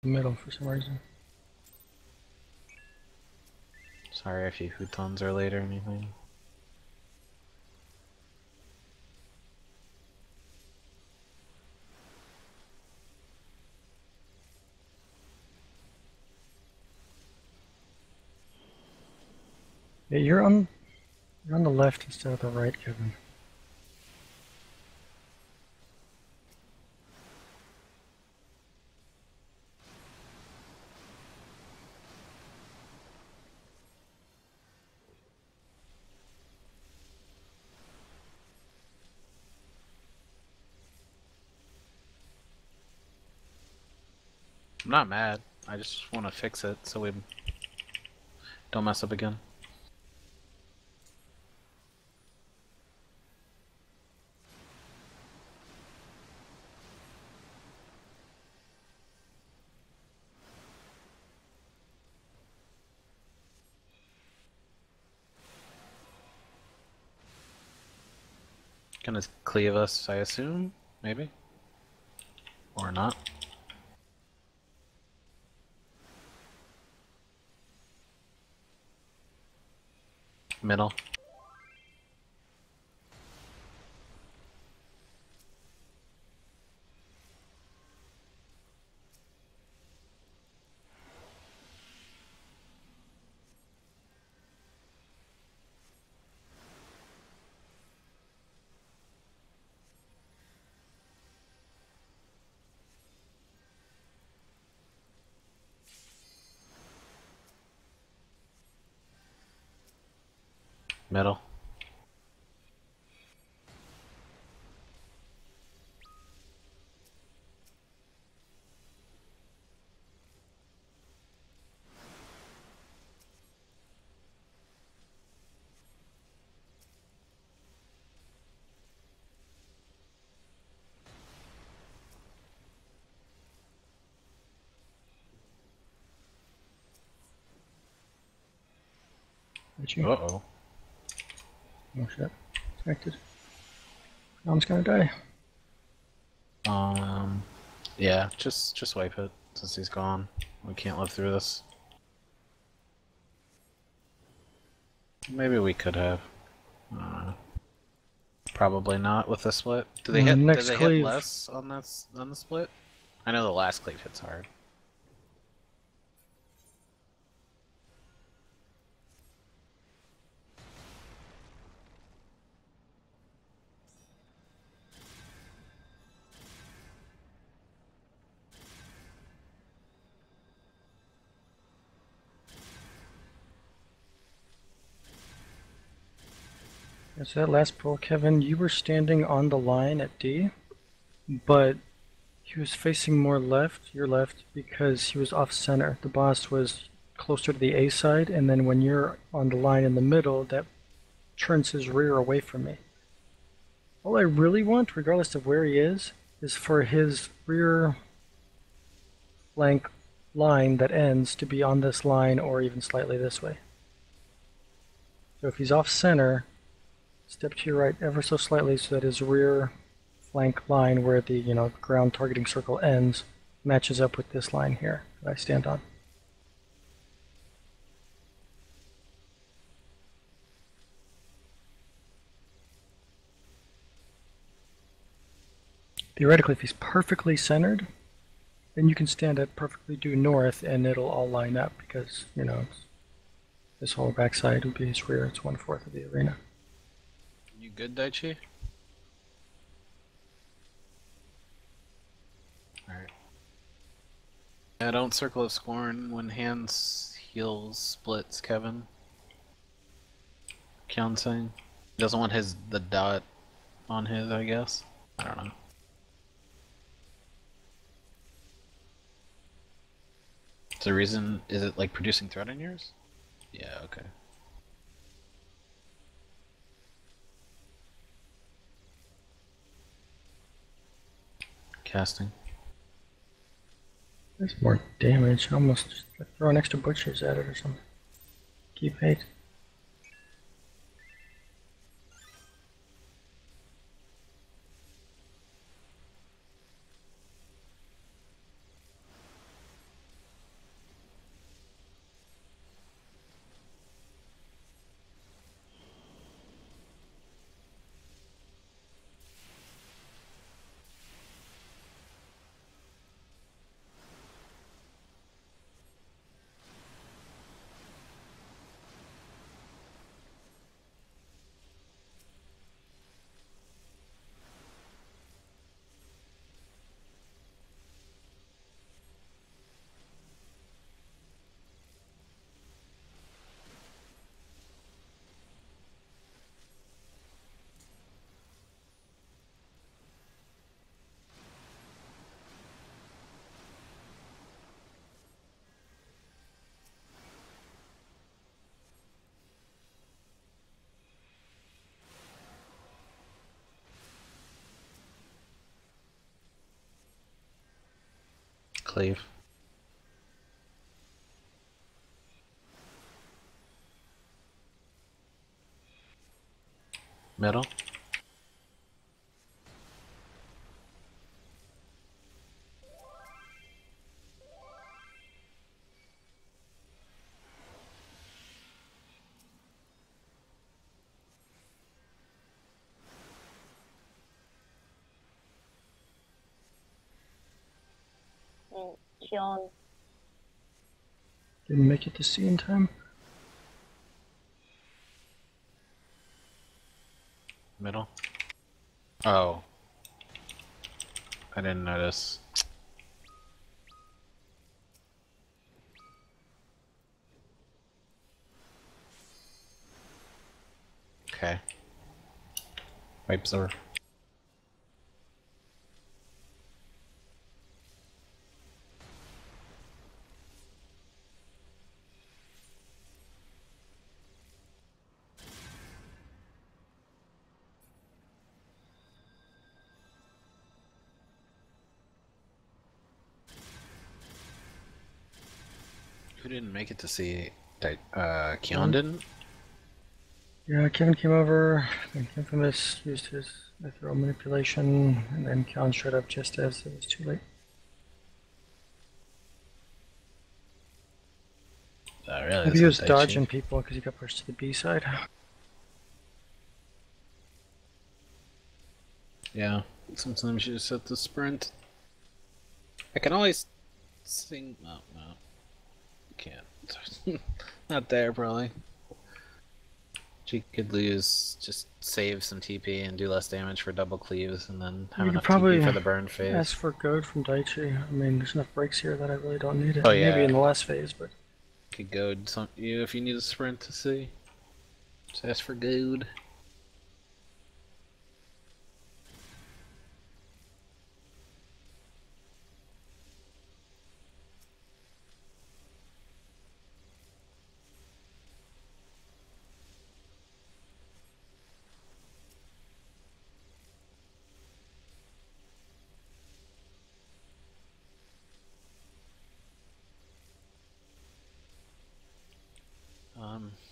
the middle for some reason. Sorry if you futons are late or anything. Yeah, you're on the left instead of the right, Kevin. I'm not mad. I just want to fix it so we don't mess up again. Gonna cleave us, I assume? Maybe? Or not? Middle. Middle. Did you? Uh-oh. Oh shit. Connected. Mom's gonna die. Yeah, just wipe it since he's gone. We can't live through this. Maybe we could have. Probably not with the split. Do they hit? Did Next they hit cleave. less on the split? I know the last cleave hits hard. Yes, that last pull, Kevin, you were standing on the line at D, but he was facing more left, your left, because he was off center. The boss was closer to the A side, and then when you're on the line in the middle, that turns his rear away from me. All I really want, regardless of where he is for his rear flank line that ends to be on this line or even slightly this way. So if he's off center, step to your right ever so slightly so that his rear flank line where the ground targeting circle ends matches up with this line here that I stand on. Theoretically, if he's perfectly centered, then you can stand at perfectly due north and it'll all line up because, this whole backside would be his rear. It's 1/4 of the arena. You good, Daichi? Alright. Yeah, don't circle of scorn when hands heals splits, Kevin. Kyon saying. He doesn't want the dot on his, I guess. I don't know. Is the reason, is it like producing threat on yours? Yeah, okay. Casting. There's more damage. Almost just throw an extra butchers at it or something. Keep hate. Cleave. Middle. Kion. Didn't make it to C in time. Middle. Oh. I didn't notice. Okay. Wipes are. Who didn't make it to see? Keon didn't? Yeah, Kevin came over, then Infamous used his ethereal manipulation, and then Khan showed up just as it was too late. Really? Maybe he was dodging people because he got pushed to the B side. Yeah, sometimes you just have to sprint. I can always sing. No, no. You can't. Not there, probably. She could lose, just save some TP and do less damage for double cleaves, and then have You could enough probably TP for the burn phase. ask for goad from Daichi. I mean, there's enough breaks here that I really don't need it. Oh, yeah. Maybe in the last phase, but... Could goad you if you need a sprint to see. Just ask for goad.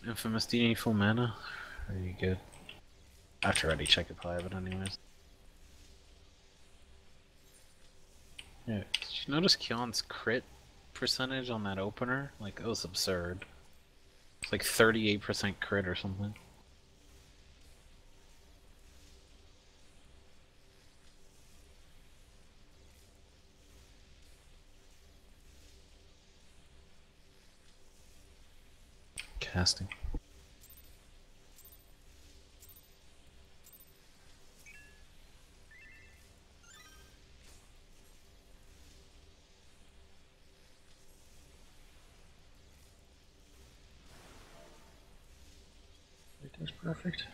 Infamous, do you need full mana? Or are you good? I have to already check it probably, but anyways. Yeah, did you notice Kion's crit percentage on that opener? Like, it was absurd. It's like 38% crit or something. Casting. That's perfect.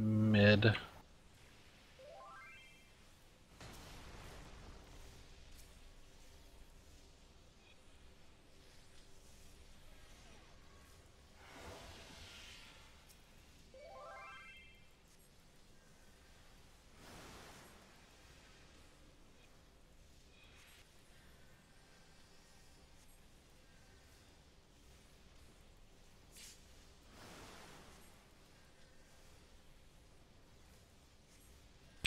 Mid.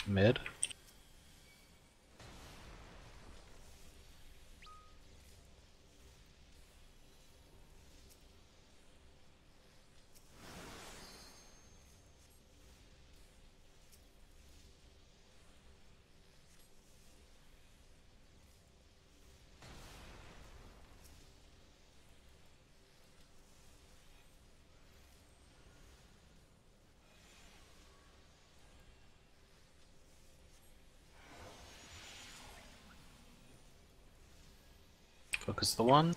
Mid. Focus the one.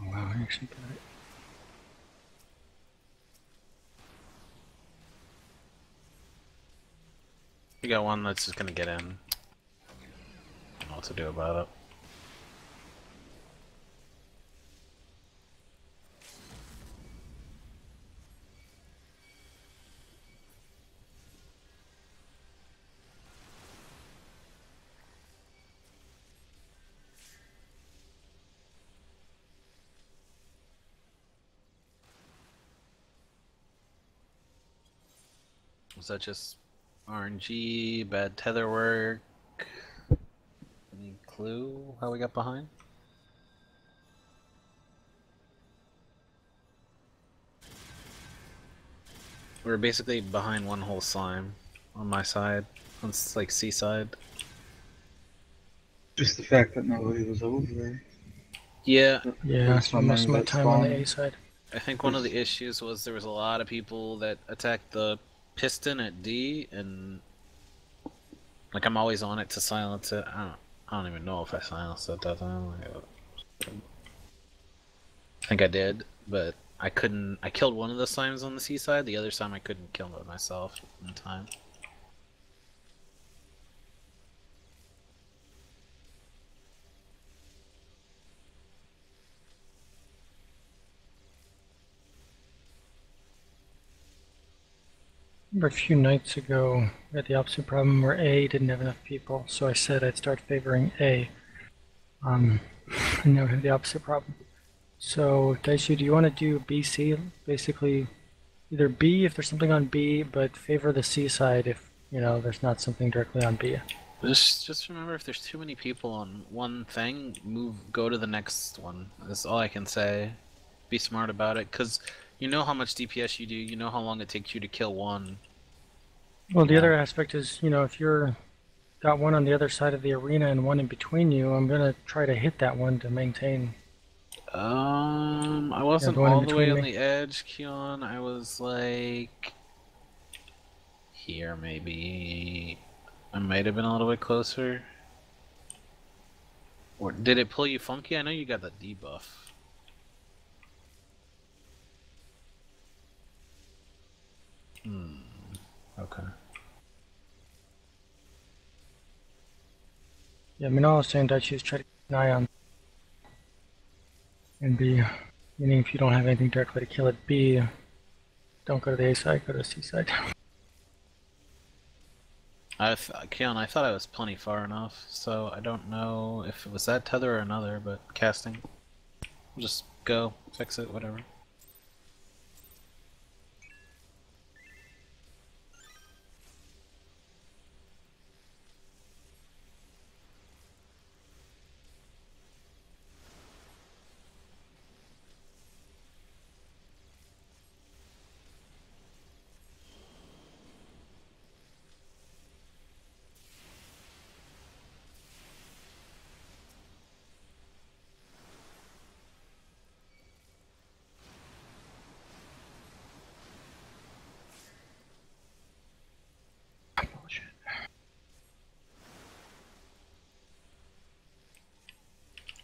Oh, wow, I actually got it. You got one that's just gonna get in. I don't know what to do about it. Was that just RNG, bad tether work? Any clue how we got behind? We were basically behind one whole slime on my side, on like C side. Just the fact that nobody was over there. Yeah, Yeah, I Based spent on most of many my that time on the A spawned. side. I think one of the issues was there was a lot of people that attacked the piston at D, and like I'm always on it to silence it. I don't even know if I silenced it that time. I think I did, but I couldn't. I killed one of the slimes on the seaside. The other slime I couldn't kill it myself in time. Remember a few nights ago, we had the opposite problem where A didn't have enough people, so I said I'd start favoring A. And now we have the opposite problem. So, Daishu, do you want to do BC? Basically, either B if there's something on B, but favor the C side if, there's not something directly on B. Just remember, if there's too many people on one thing, go to the next one. That's all I can say. Be smart about it, because you know how much DPS you do. You know how long it takes you to kill one. Well, the other aspect is, if you're got one on the other side of the arena and one in between you, I'm gonna try to hit that one to maintain. I wasn't the one in all the way between on me. the edge, Keon. I was like here, maybe. I might have been a little bit closer. Or did it pull you funky? I know you got the debuff. Okay. Yeah, I mean, all I was saying, Daichi, is try to keep an eye on and B, meaning if you don't have anything directly to kill it, B, don't go to the A side, go to the C side. Keon, I thought I was plenty far enough, so I don't know if it was that tether or another, but casting. We'll just go, fix it, whatever.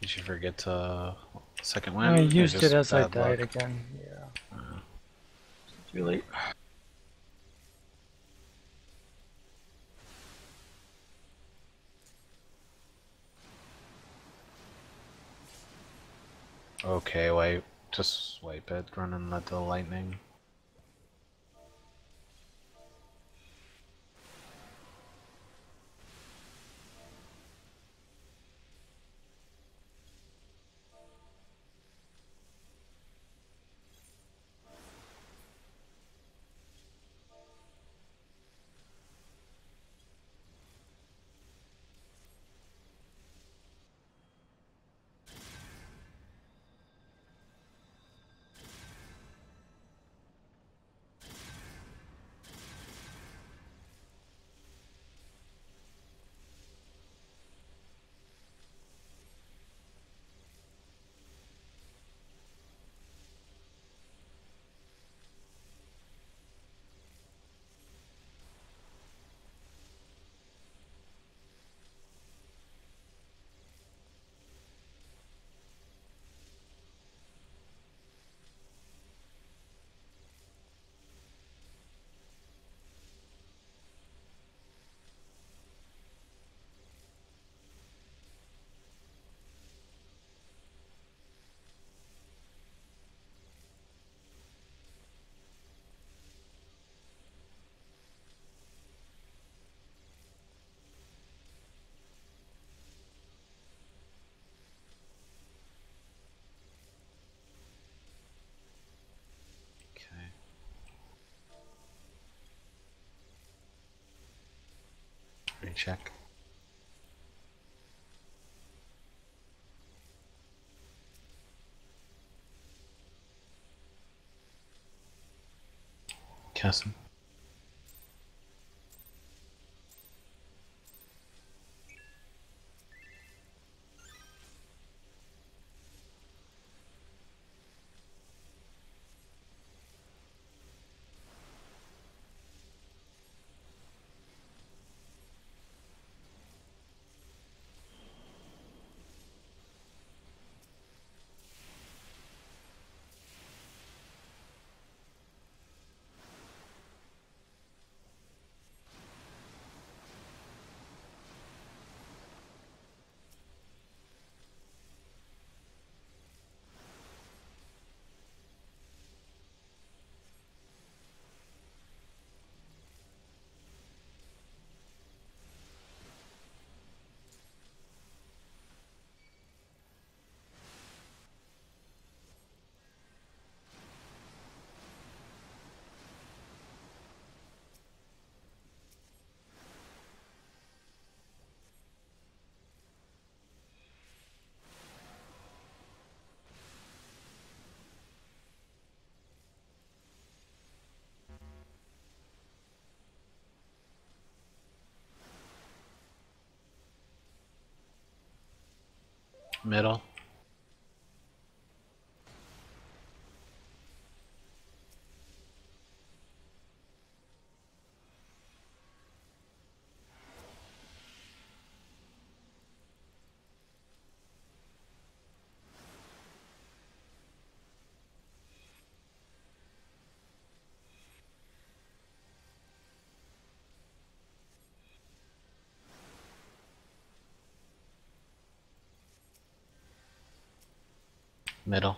Did you forget to second I win? Or used it just as I bad died luck? again. Yeah. Too late. Okay, wipe. Just wipe it. Run and let the lightning. Okay. Recheck. Cast him. Middle. Middle.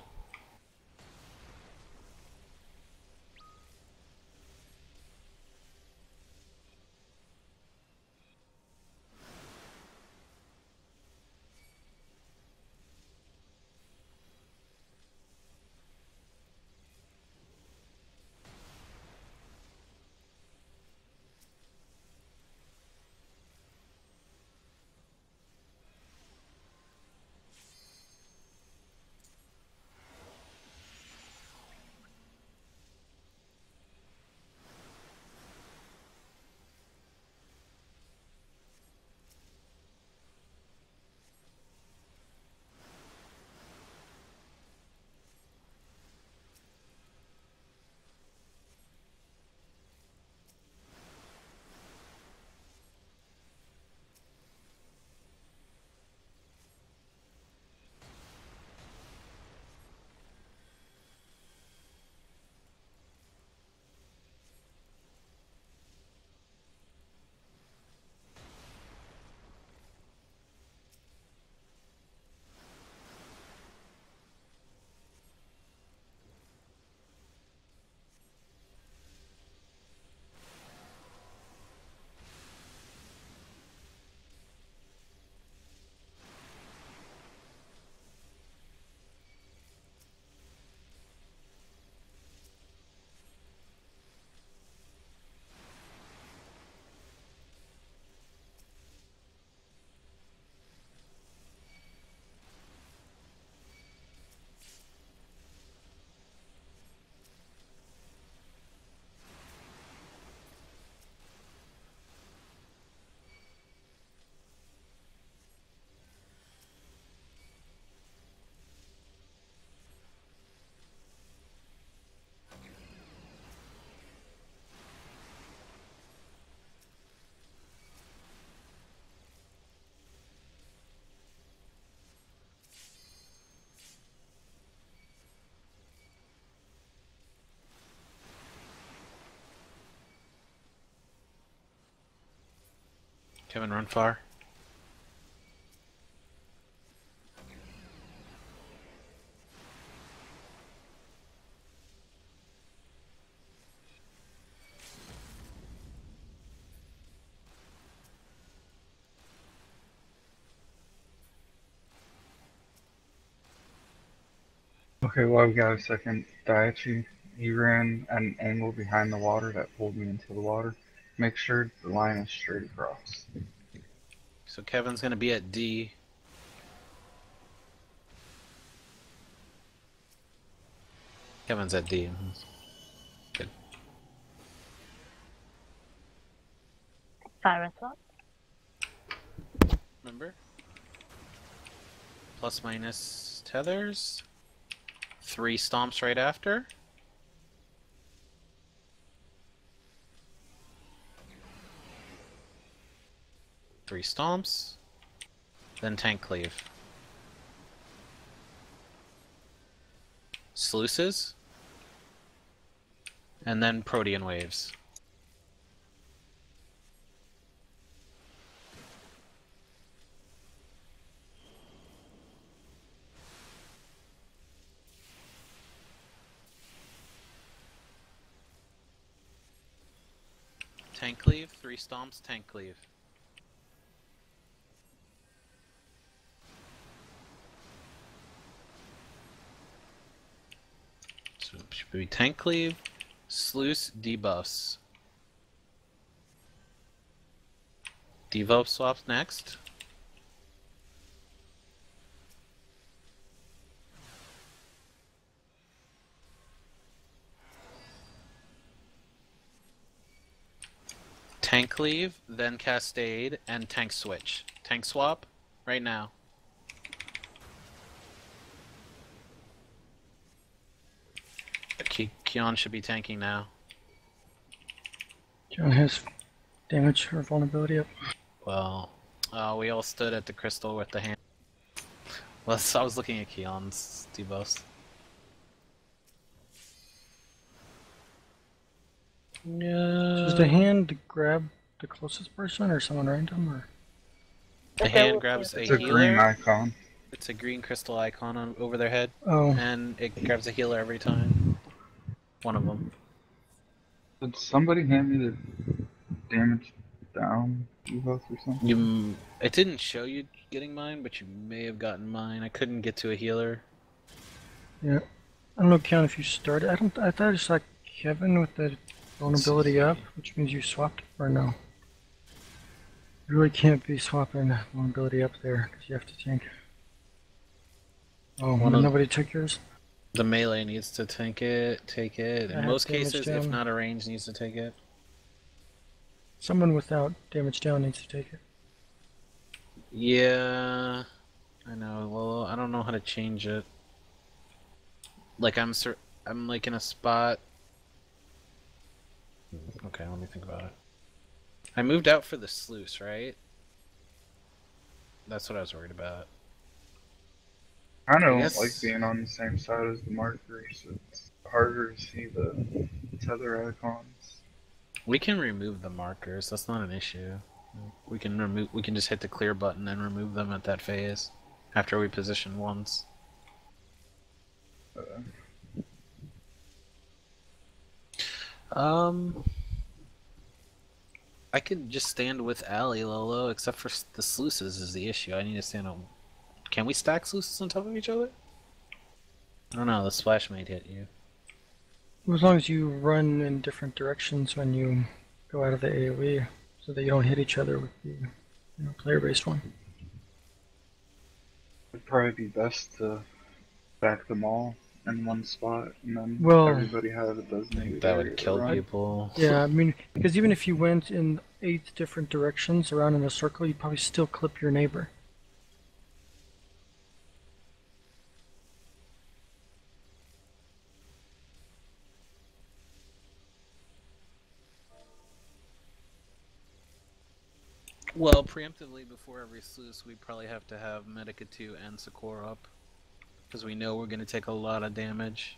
Kevin, run far. Okay, well, I've got a second Daiichi. He ran at an angle behind the water that pulled me into the water. Make sure the line is straight across. So Kevin's gonna be at D. Kevin's at D. Good. Siren slot. Remember? Plus minus tethers. 3 stomps right after. Three stomps. Then tank cleave. Sluices. And then Protean waves. Tank cleave, 3 stomps, tank cleave. So it should be tank cleave, sluice, debuffs. Debuff swaps next. Tank cleave, then cascade, and tank switch. Tank swap, right now. Kion should be tanking now. John has damage or vulnerability up. Well, we all stood at the crystal with the hand. Well, I was looking at Keon's debuffs. Does the hand grab the closest person or someone random, or? The hand grabs a It's a healer. green icon. It's a green crystal icon over their head, Oh, and it grabs a healer every time. One of them. Did somebody hand me the damage down debuff or something? It didn't show you getting mine, but you may have gotten mine. I couldn't get to a healer. yeah. I don't know, Keon, if you started. I thought I saw Kevin with the vulnerability up, which means you swapped, or no? You really can't be swapping vulnerability up there because you have to tank. Oh, nobody took yours? The melee needs to take it. In most cases, if down. not a range, needs to take it. Someone without damage down needs to take it. Yeah, I know. Well, I don't know how to change it. Like I'm like in a spot. Okay, let me think about it. I moved out for the sluice, right? That's what I was worried about. I don't guess- like being on the same side as the markers. It's harder to see the tether icons. We can remove the markers. That's not an issue. We can just hit the clear button and remove them at that phase after we position once. I could just stand with Ali Lolo, except for the sluices is the issue. I need to stand on. Can we stack sluices on top of each other? I don't know. The splash might hit you. As long as you run in different directions when you go out of the AoE, so that you don't hit each other with the player-based one. It'd probably be best to back them all in one spot, and then Well, everybody have a designated That area would to kill run. people. Yeah, I mean, because even if you went in 8 different directions around in a circle, you'd probably still clip your neighbor. Well, preemptively before every sluice, we probably have to have Medica 2 and Sakura up. Because we know we're going to take a lot of damage.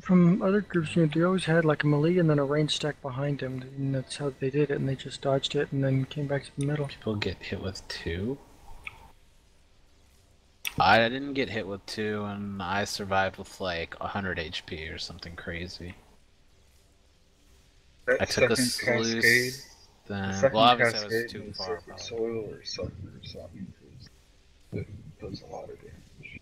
from other groups, they always had like a melee and then a range stack behind him, and that's how they did it. And they just dodged it and then came back to the middle. People get hit with 2? I didn't get hit with 2, and I survived with like 100 HP or something crazy. That I took a second cascade, sluice, the then... second Well, obviously I was cascade too means far, sacred probably. soil or sulfur or something. 'Cause it does a lot of damage.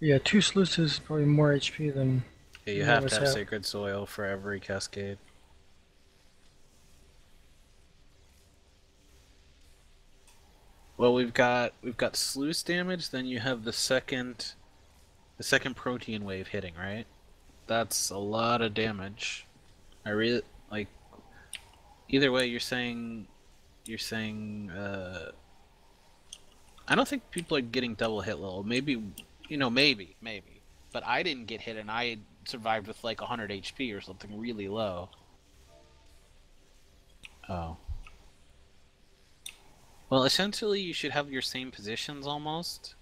Yeah, 2 sluices is probably more HP than Yeah, you any of have to us have sacred soil for every cascade. Well, we've got sluice damage, then you have the second protein wave hitting, right? That's a lot of damage. I really like. Either way, you're saying. I don't think people are getting double hit level. Maybe, maybe. But I didn't get hit, and I survived with like 100 HP or something really low. Oh. Well, essentially, you should have your same positions almost,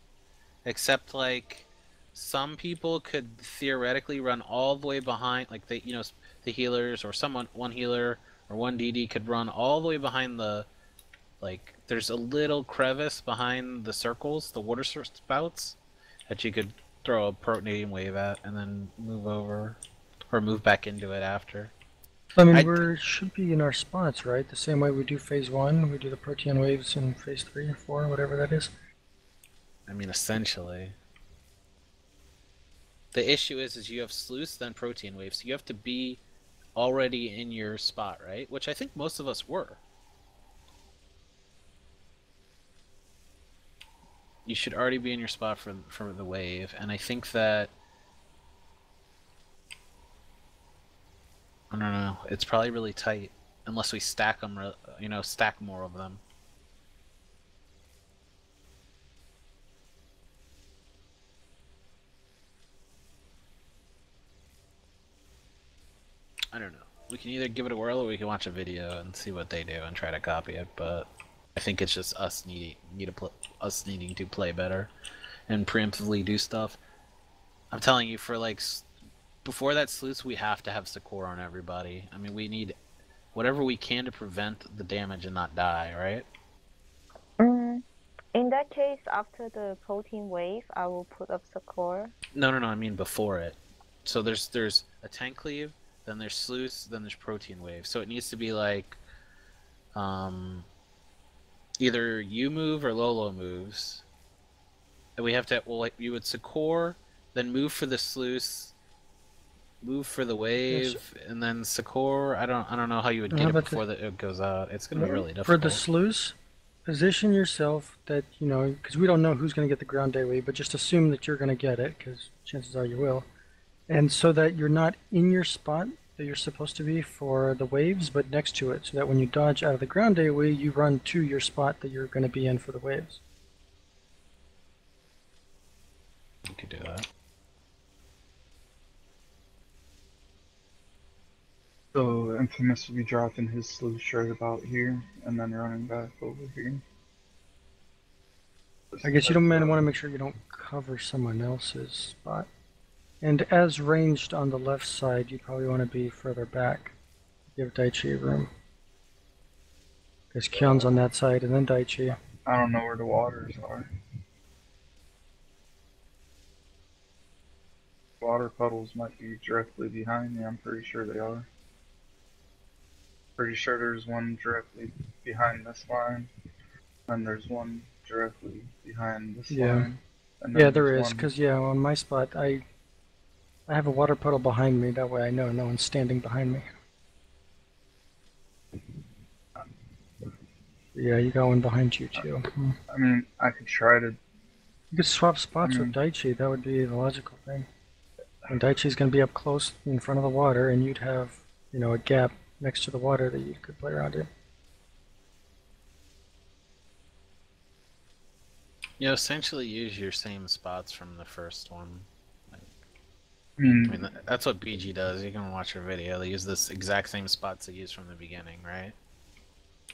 except like some people could theoretically run all the way behind, like the healers or one healer or one DD could run all the way behind the, like, there's a little crevice behind the circles, the water spouts, that you could throw a protein wave at and then move over or move back into it after. I mean, we should be in our spots, right? The same way we do phase 1, we do the protein waves in phase 3 or 4, whatever that is. I mean, essentially. The issue is you have sluice, then protein waves. So you have to be already in your spot, right? Which I think most of us were. You should already be in your spot for the wave, and I think that... I don't know. It's probably really tight, unless we stack them, stack more of them. I don't know. We can either give it a whirl or we can watch a video and see what they do and try to copy it, but I think it's just us needing to play better and preemptively do stuff. I'm telling you, for like before that sluice, we have to have Sakura on everybody. I mean, we need whatever we can to prevent the damage and not die, right? In that case, after the protein wave, I will put up Sakura. No, I mean before it. So there's a tank cleave, then there's sluice, then there's protein wave. So it needs to be like, either you move or Lolo moves. And we have to, well, like, you would Sakura, then move for the sluice, move for the wave, yes, and then Sakura. I don't know how you would get it before it goes out. It's gonna be really difficult. For the sluice, position yourself that, because we don't know who's going to get the ground day wave, but just assume that you're going to get it, because chances are you will. And so that you're not in your spot that you're supposed to be for the waves, but next to it, so that when you dodge out of the ground day wave, you run to your spot that you're going to be in for the waves. You could do that. So Infamous will be dropping his sluice right about here, and then running back over here. I guess you don't want to make sure you don't cover someone else's spot. And as ranged on the left side, you probably want to be further back. Give Daichi room. Because Kyon's on that side, and then Daichi. I don't know where the waters are. Water puddles might be directly behind me, I'm pretty sure they are. Pretty sure there's one directly behind this line, and there's one directly behind this line. And yeah, there is, because on my spot, I have a water puddle behind me, that way I know no one's standing behind me. Yeah, you got one behind you too. I mean, I could try to... You could swap spots with Daichi, that would be the logical thing. And Daichi's going to be up close in front of the water, and you'd have, a gap next to the water that you could play around in. Essentially use your same spots from the first one. I Hmm. mean, that's what BG does. You can watch her video. They use this exact same spots they used from the beginning, right?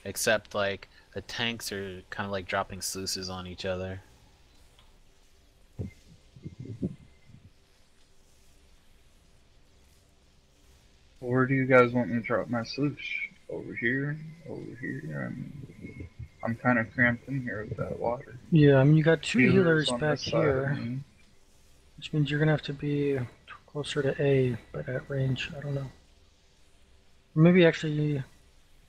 Except, like, the tanks are kind of like dropping sluices on each other. where do you guys want me to drop my sloosh? Over here? Over here? I'm kind of cramped in here with that water. Yeah, I mean, you got two Healers healers on back this side of here, me. which means you're gonna have to be closer to A, but at range, I don't know. Maybe actually, if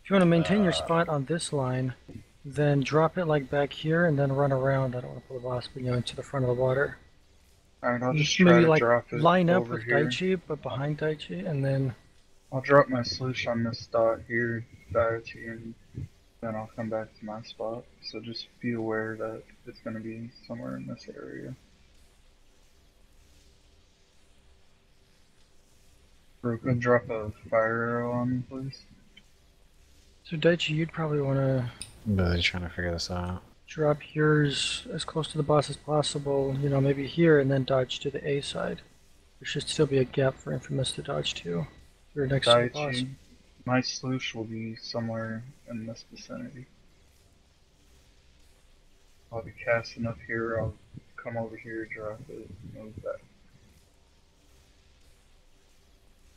you want to maintain your spot on this line, then drop it like back here and then run around. I don't want to pull the boss, but into the front of the water. Alright, I'll just try Maybe to like drop it line up over with here. Daichi, but behind Daichi, and then I'll drop my sloosh on this dot here, Daichi, and then I'll come back to my spot. So just be aware that it's going to be somewhere in this area. Broken, drop a fire arrow on me, please. so Daichi, you'd probably want to I'm really trying to figure this out. drop yours as close to the boss as possible. Maybe here, and then dodge to the A side. There should still be a gap for Infamous to dodge to. You're next to the boss. Daichi, my sloosh will be somewhere in this vicinity. I'll be casting up here, I'll come over here, drop it, move back.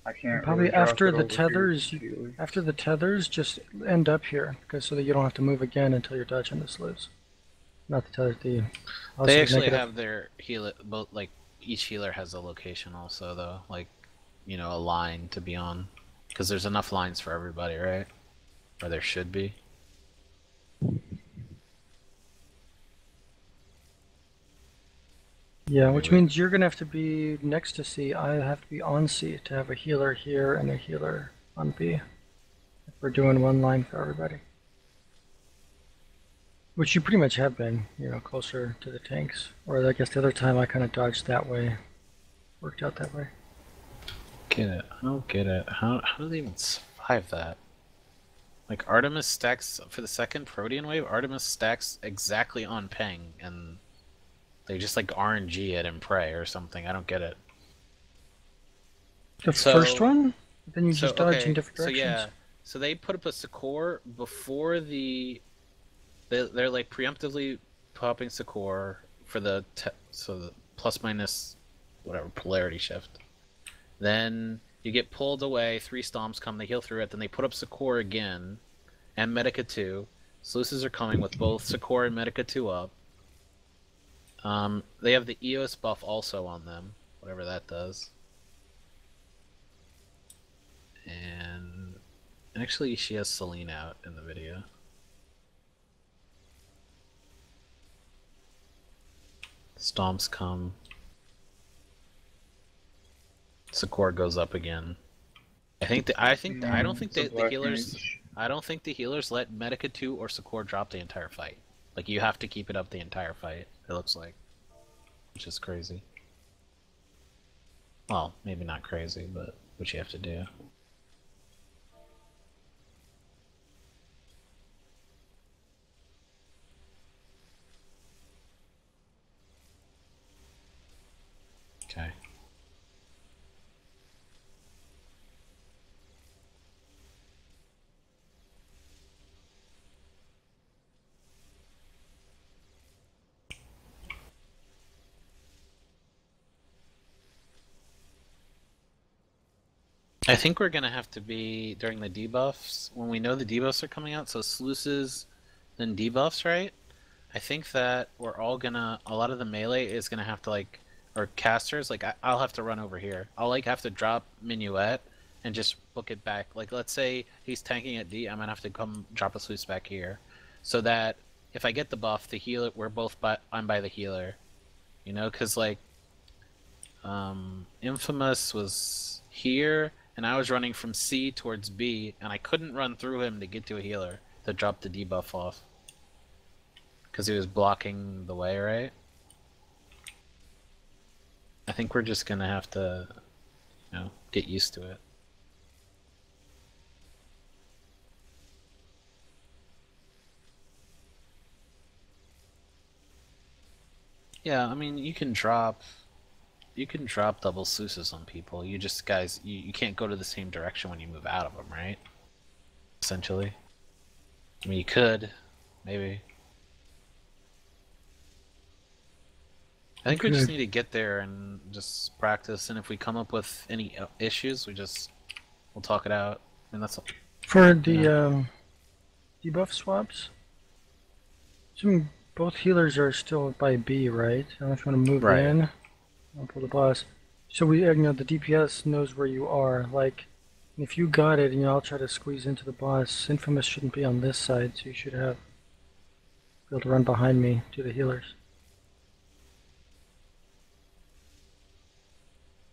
I can't Probably really drop after it the over here tethers, to healers. after the tethers, just end up here, because so that you don't have to move again until you're dodging the sluice. Not the tethers, the They actually negative. have their healer, both like each healer has a location also though, like a line to be on, because there's enough lines for everybody, right? Or there should be. Yeah, which means you're gonna have to be next to C. I have to be on C to have a healer here and a healer on B. If we're doing one line for everybody. Which you pretty much have been, closer to the tanks. Or I guess the other time I kind of dodged that way. Worked out that way. Get it? I don't get it. How do they even survive that? Like Artemis stacks for the second Protean wave. Artemis stacks exactly on ping, and they just like RNG it and pray or something. I don't get it. The first one? Then you just dodge in different So directions. yeah, so they put up a Succor before the. They're like preemptively popping Succor for the so the plus minus whatever polarity shift. Then you get pulled away. 3 stomps come. They heal through it. Then they put up Succor again, and Medica 2. Sluices are coming with both Succor and Medica 2 up. They have the EOS buff also on them, whatever that does. And actually, she has Celine out in the video. Stomps come. Succor goes up again. I don't think the healers. Mage. I don't think the healers let Medica 2 or Succor drop the entire fight. Like you have to keep it up the entire fight. It looks like, which is crazy. Well, maybe not crazy, but what you have to do. Okay. I think we're gonna have to be during the debuffs when we know the debuffs are coming out. So sluices, then debuffs, right? I think that we're all gonna. A lot of the melee is gonna have to or casters. I'll have to run over here. I'll have to drop minuet and just book it back. Like let's say he's tanking at D, I'm gonna have to come drop a sluice back here, so that if I get the buff, the healer, I'm by the healer, because Infamous was here. And I was running from C towards B, and I couldn't run through him to get to a healer to drop the debuff off. Because he was blocking the way, right? I think we're just gonna have to, get used to it. Yeah, I mean, you can drop double sluices on people. You just, guys, you can't go to the same direction when you move out of them, right? Essentially. I mean, you could, maybe. I think we just need to get there and just practice, and if we come up with any issues, we'll We'll talk it out. I mean, that's For the Yeah. debuff swaps, assuming both healers are still by B, right? I don't know if you want to move right. in. I'll pull the boss. So the DPS knows where you are. Like, if you got it, I'll try to squeeze into the boss. Infamous shouldn't be on this side, so you should be able to run behind me to the healers.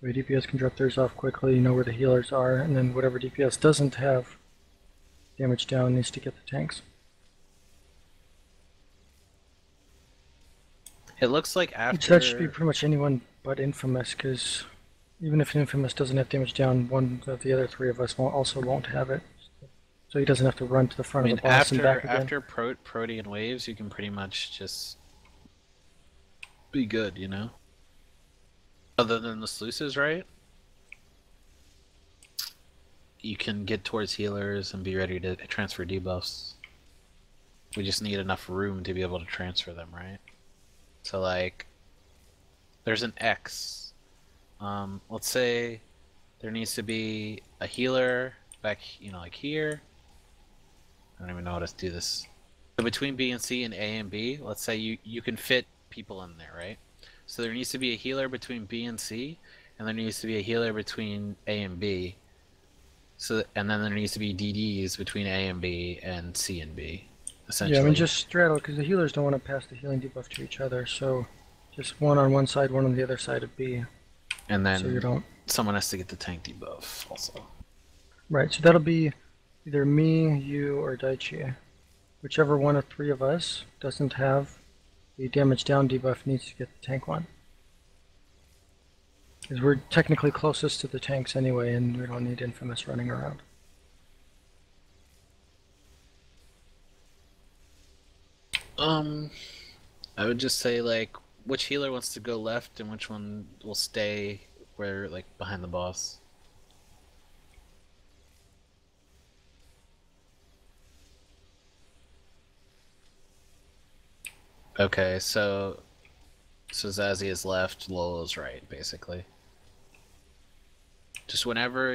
The DPS can drop theirs off quickly, you know where the healers are, and then whatever DPS doesn't have damage down needs to get the tanks. It looks like Which that should be after. pretty much anyone but Infamous, because even if Infamous doesn't have damage down, one of the other three of us won't have it. So he doesn't have to run to the I front mean, of the boss and back again. after Protean waves, you can pretty much just be good, you know. Other than the sluices, right? You can get towards healers and be ready to transfer debuffs. We just need enough room to be able to transfer them, right? So like, there's an X. Let's say there needs to be a healer back, like here. I don't even know how to do this. So between B and C and A and B, let's say you can fit people in there, right? So there needs to be a healer between B and C, and there needs to be a healer between A and B. And then there needs to be DDs between A and B and C and B, essentially. Yeah, I mean just straddle, because the healers don't want to pass the healing debuff to each other, so just one on one side, one on the other side of B. And then so you don't. Someone has to get the tank debuff also. Right, so that'll be either me, you, or Daichi. Whichever one of three of us doesn't have the damage down debuff needs to get the tank one. Because we're technically closest to the tanks anyway, and we don't need Infamous running around. I would just say, like, which healer wants to go left and which one will stay where, like, behind the boss. Okay, so Zazie is left, Lolo's right, basically. Just whenever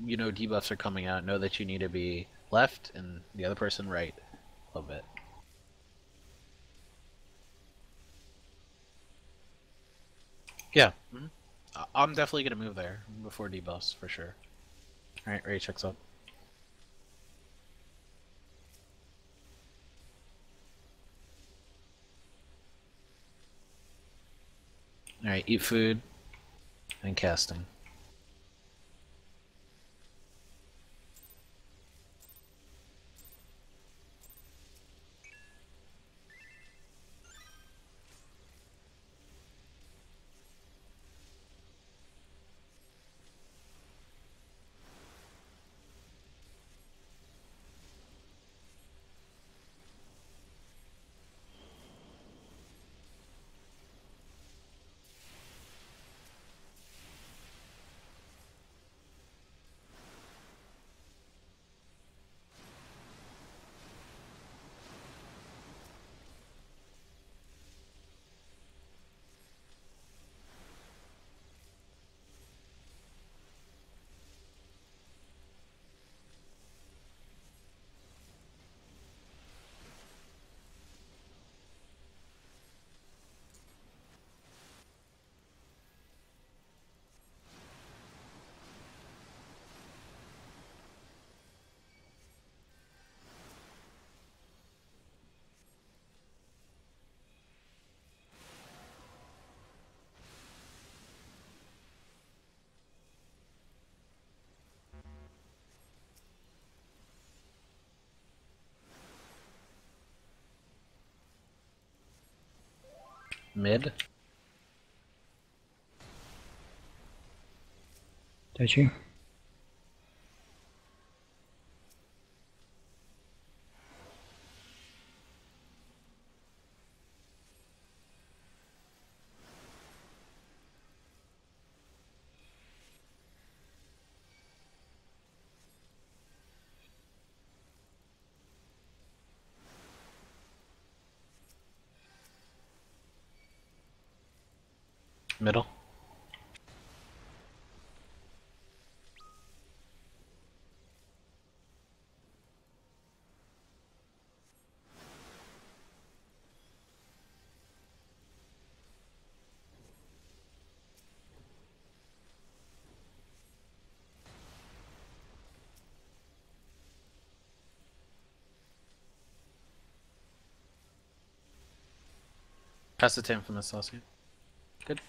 you know debuffs are coming out, know that you need to be left and the other person right a little bit. Yeah, I'm definitely gonna move there before debuffs for sure. All right, Ray checks up. All right, eat food and casting. Mid. Daichi? Middle. Pass the tam from this last game. Good.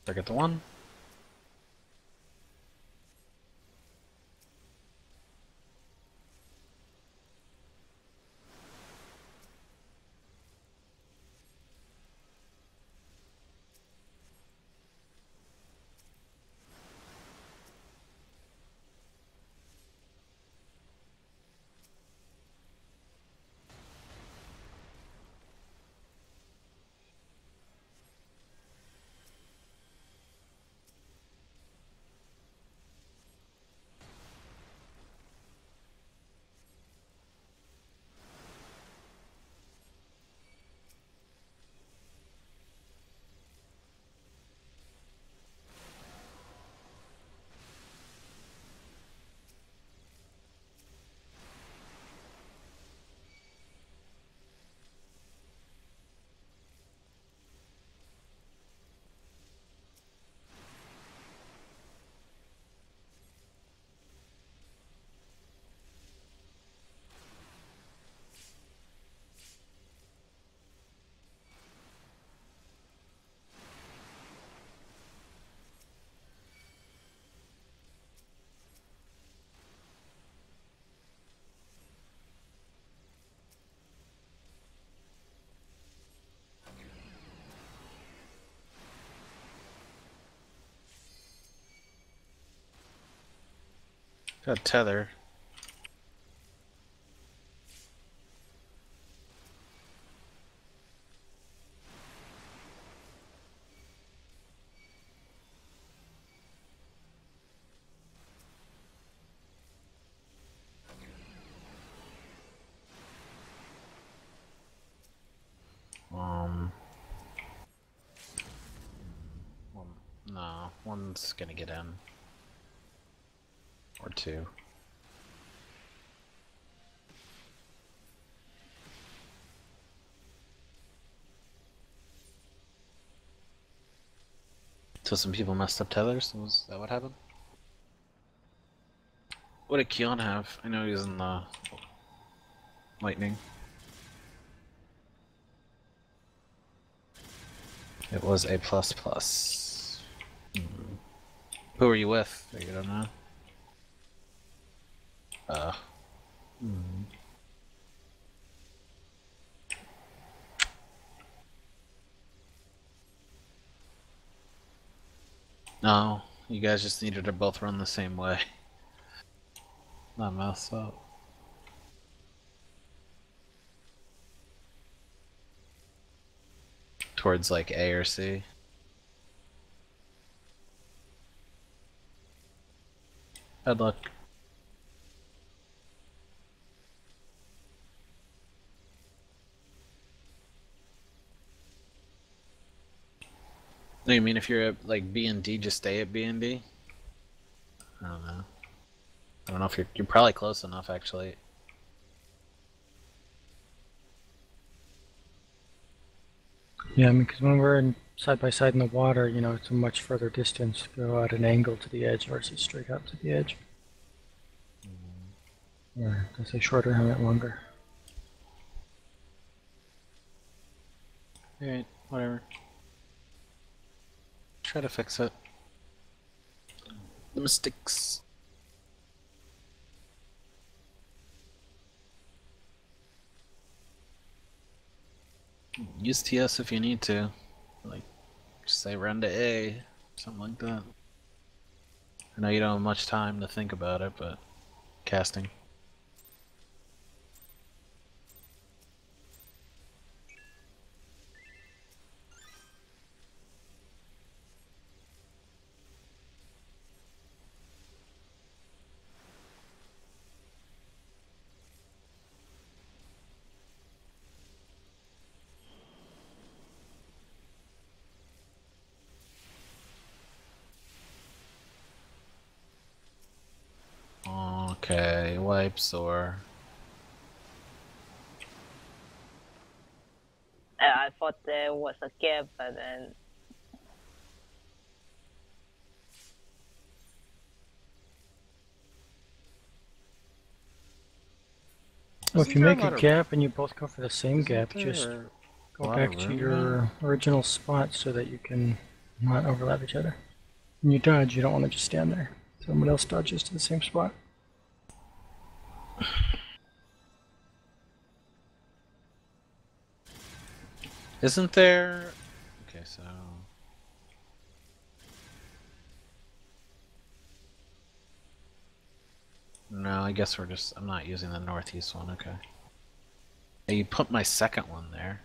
I get the one. Got tether. Um, no, one's gonna get in. Or two. So some people messed up tethers? Was that what happened? What did Keon have? I know he was in the lightning. It was a plus plus. Who are you with? You don't know. No, you guys just needed to both run the same way. Not messed up. Towards like A or C. Bad luck. No, you mean if you're at like B and D, just stay at B and D? I don't know. I don't know if you're probably close enough actually. Yeah, I mean, because when we're in side by side in the water, you know, it's a much further distance. Go at an angle to the edge versus straight up to the edge. Or I say shorter, I meant longer. Alright, whatever. Try to fix it. The mistakes. Use TS if you need to. Like, just say run to A, something like that. I know you don't have much time to think about it, but casting. Okay, wipes or... I thought there was a gap, but then Well, if Isn't you there a make a lot of gap and you both go for the same isn't gap, there just a go lot back of to room your original spot so that you can not overlap each other. When you dodge, you don't want to just stand there. Someone else dodges to the same spot. Isn't there? Okay, so no, I guess I'm not using the northeast one. Okay. Hey, you put my second one there.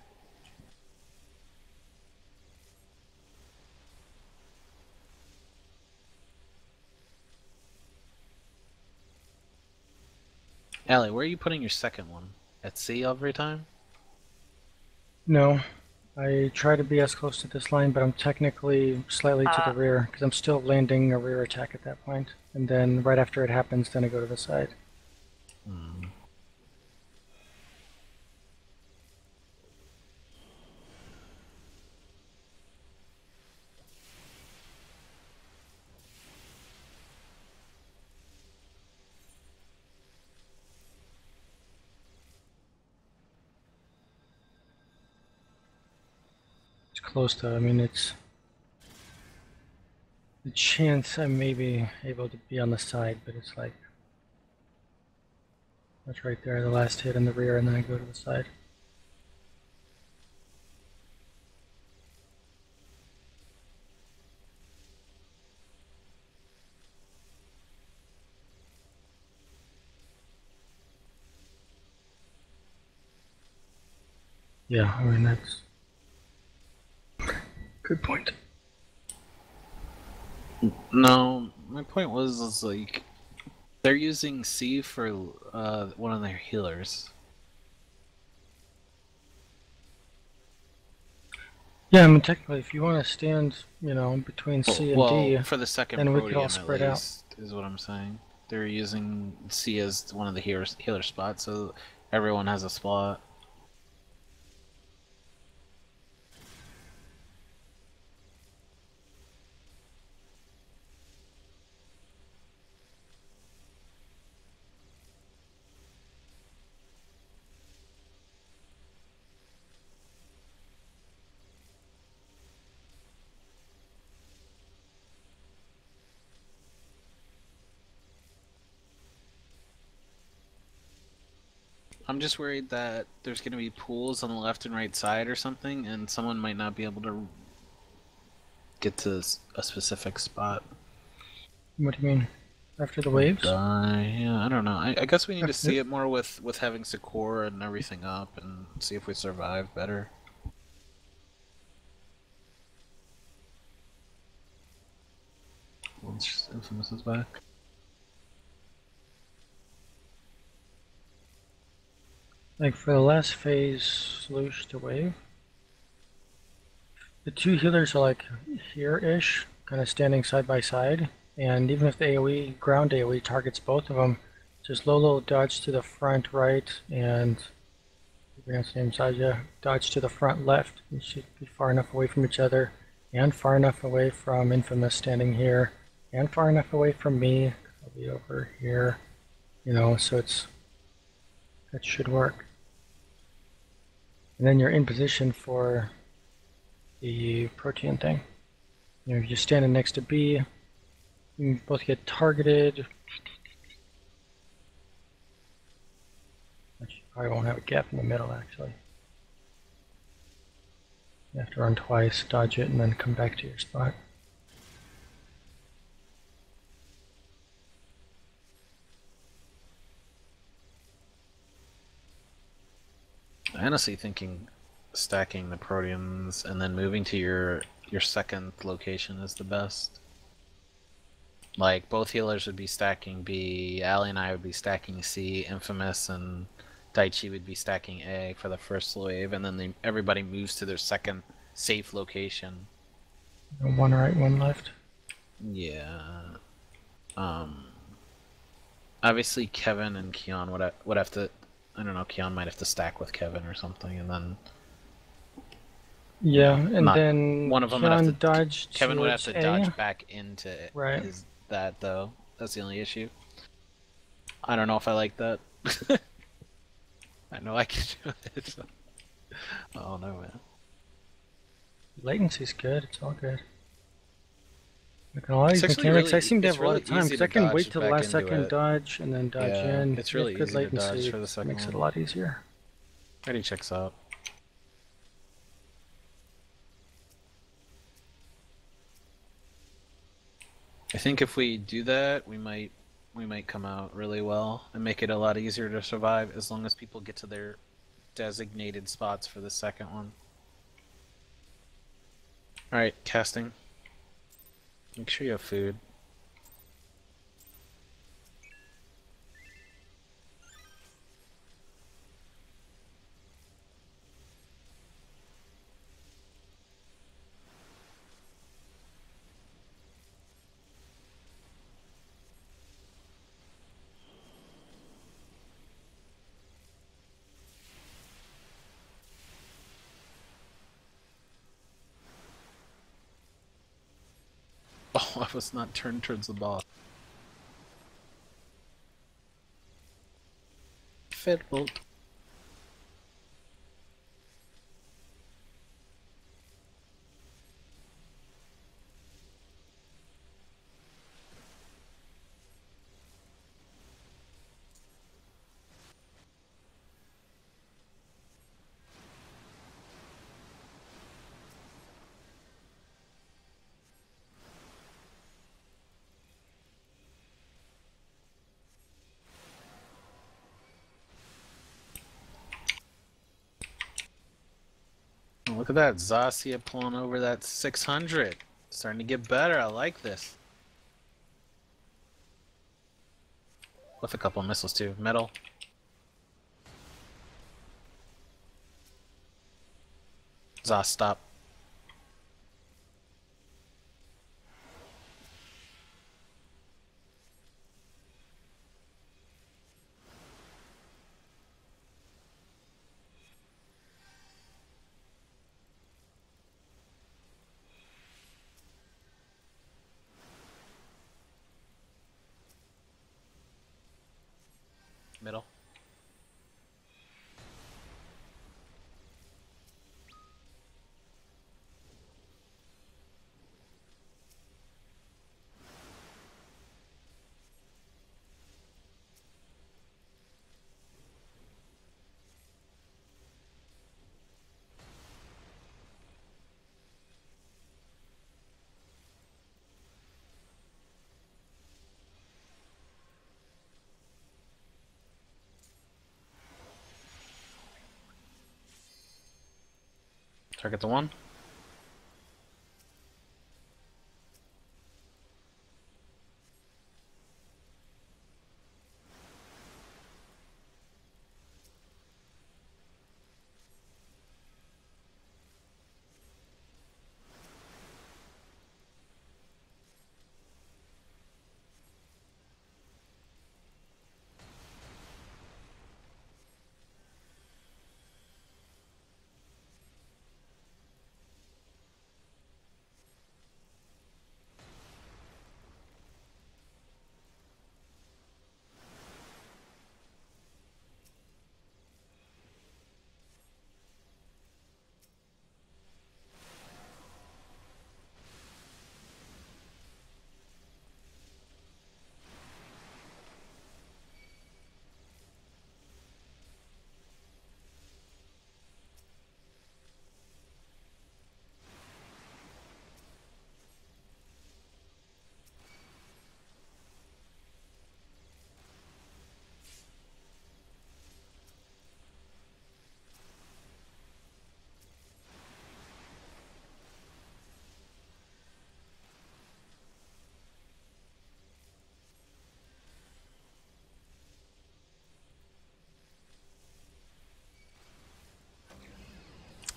Allie, where are you putting your second one? At C every time? No, I try to be as close to this line, but I'm technically slightly to the rear because I'm still landing a rear attack at that point. And then right after it happens, then I go to the side. Hmm. It's close though. I mean, it's the chance I may be able to be on the side, but it's like that's right there, the last hit in the rear, and then I go to the side. Yeah, I mean that's good point. No, my point was like they're using C for one of their healers. Yeah, I mean technically, if you want to stand, you know, between C and D, Well, for the second then we could all Protean at spread out. least, is what I'm saying. They're using C as one of the healer spots, so everyone has a spot. I'm just worried that there's going to be pools on the left and right side or something, and someone might not be able to get to a specific spot. What do you mean? After the waves? Yeah, I don't know. I guess we need to After see it more with having Sakura and everything up, and see if we survive better. Once Infamous is back. Like for the last phase, Sloosh to wave, the two healers are like here-ish, kind of standing side by side, and even if the AoE, ground AoE targets both of them, just Lolo dodge to the front right, and same side, yeah, dodge to the front left. You should be far enough away from each other, and far enough away from Infamous standing here, and far enough away from me. I'll be over here, you know, so that should work. And then you're in position for the protein thing. You know, if you're standing next to B, you both get targeted. Which you probably won't have a gap in the middle, actually. You have to run twice, dodge it, and then come back to your spot. Honestly, thinking stacking the Proteans and then moving to your second location is the best. Like, both healers would be stacking B, Ali and I would be stacking C, Infamous and Daichi would be stacking A for the first wave, and then everybody moves to their second safe location. One right, one left. Yeah. Obviously Kevin and Keon would have to, I don't know, Keon might have to stack with Kevin or something, and then yeah, and not, then one of them would have to dodge Kevin would have to dodge A. back into Right. that though. That's the only issue. I don't know if I like that. I know I can do it. Oh no, man. Latency's good. It's all good. Look at all these Actually mechanics. I seem to it's have a lot really of time easy because to I can dodge wait till the back last into second, it. dodge, and then dodge Yeah, in. it's You have really good easy to dodge latency. for the It second makes it a one. lot easier. Already checks out. I think if we do that, we might come out really well and make it a lot easier to survive as long as people get to their designated spots for the second one. Alright, casting. Make sure you have food. Oh, I was not turned towards the boss. Fiddle. Oh, look at that, Zacia pulling over that 600. Starting to get better, I like this. With a couple of missiles too. Metal. Zas, stop. Middle. Target the one.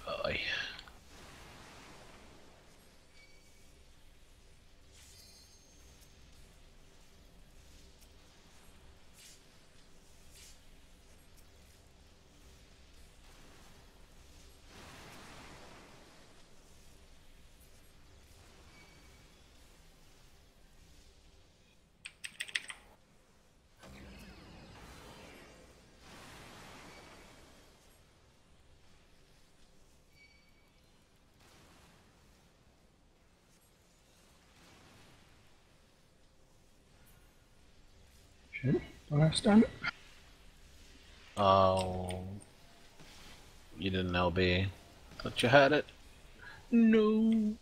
Oh, yeah. Last time. Oh, you didn't LB. Thought you had it. No.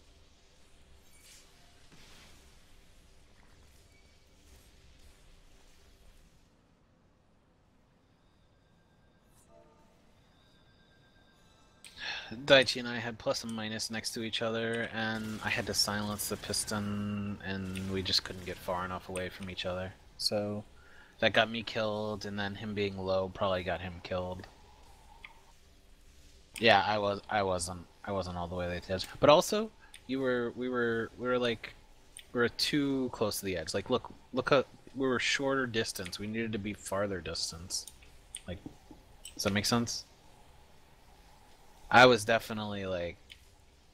Daichi and I had plus and minus next to each other, and I had to silence the piston, and we just couldn't get far enough away from each other. So that got me killed, and then him being low probably got him killed. Yeah, I wasn't all the way to the edge. But also, we were too close to the edge. Like, look how we were shorter distance. We needed to be farther distance. Like, does that make sense? I was definitely like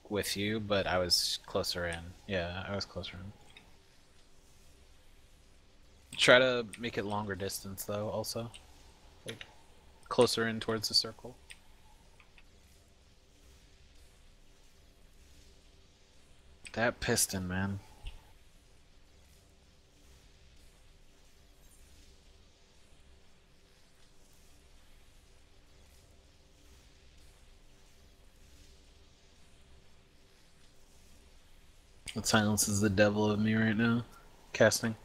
with you, but I was closer in. Yeah, I was closer in. Try to make it longer distance though, also. Like closer in towards the circle. That piston, man. That silences the devil of me right now. Casting.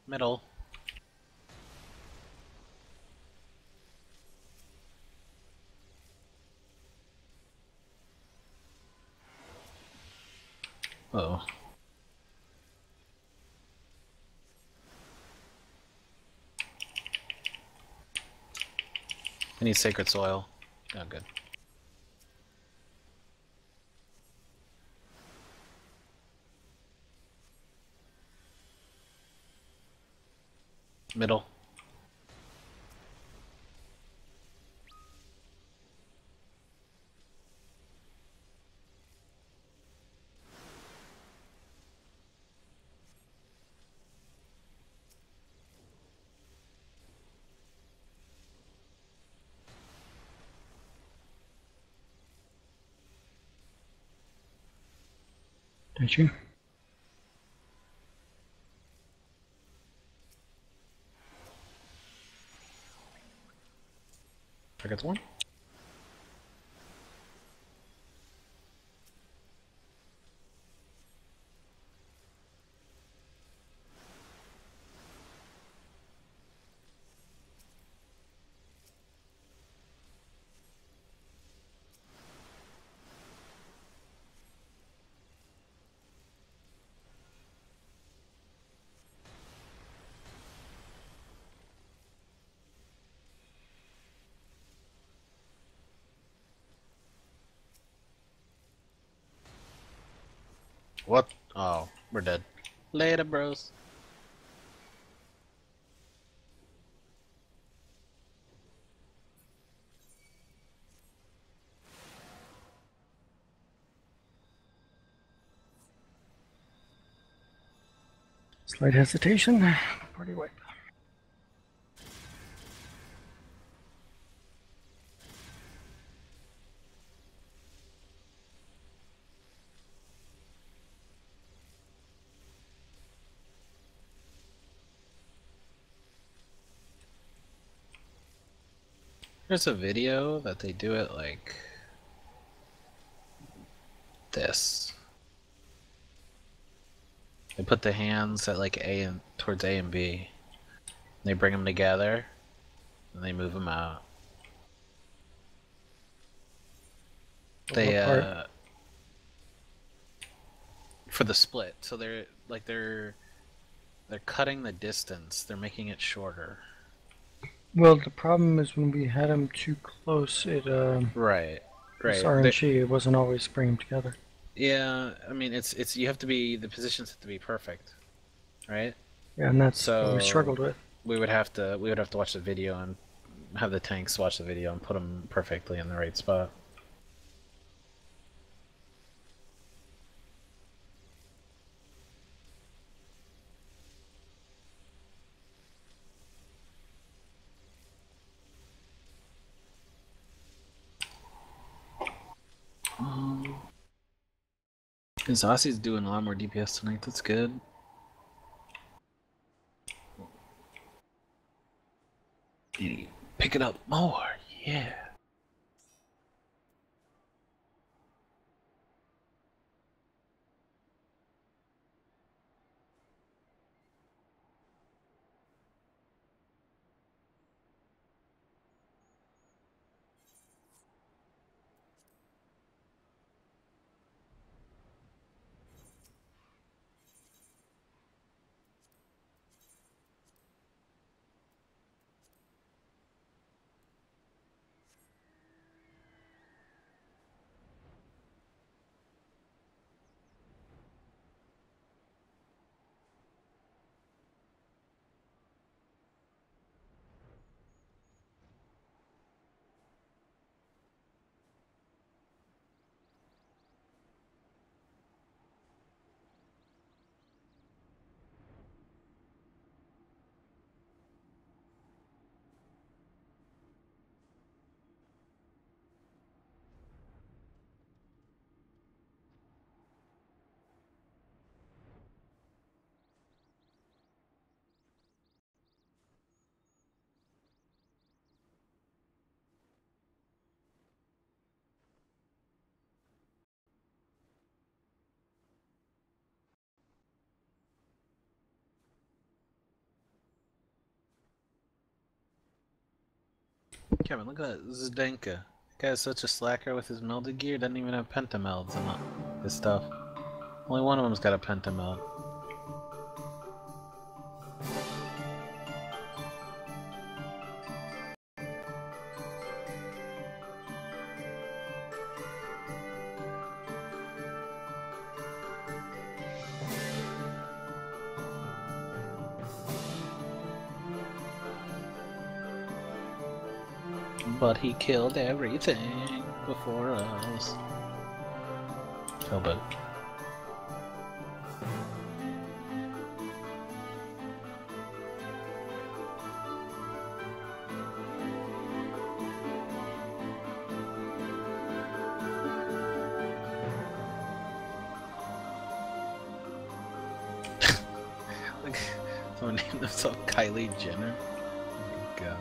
Middle. Oh. I need sacred soil. Oh, good. Middle. Did you? Target's one. What? Oh, we're dead. Later, bros. Slight hesitation. Party wipe. There's a video that they do it like this. They put the hands at like A and towards A and B. They bring them together, and they move them out. They What part? for the split. So they're cutting the distance. They're making it shorter. Well, the problem is when we had them too close, it Right. was Right. RNG. It wasn't always bringing them together. Yeah, I mean it's you have to be the positions have to be perfect, right? Yeah, and that's what So we struggled with. we would have to watch the video and have the tanks watch the video and put them perfectly in the right spot. And Zossie's doing a lot more DPS tonight. That's good. Pick it up more, yeah. Kevin, look at that Zdenka. Guy's such a slacker with his melded gear, doesn't even have pentamelds and his stuff. Only one of them's got a pentameld. But he killed everything before us. Oh, but like someone named themselves Kylie Jenner. Oh my god.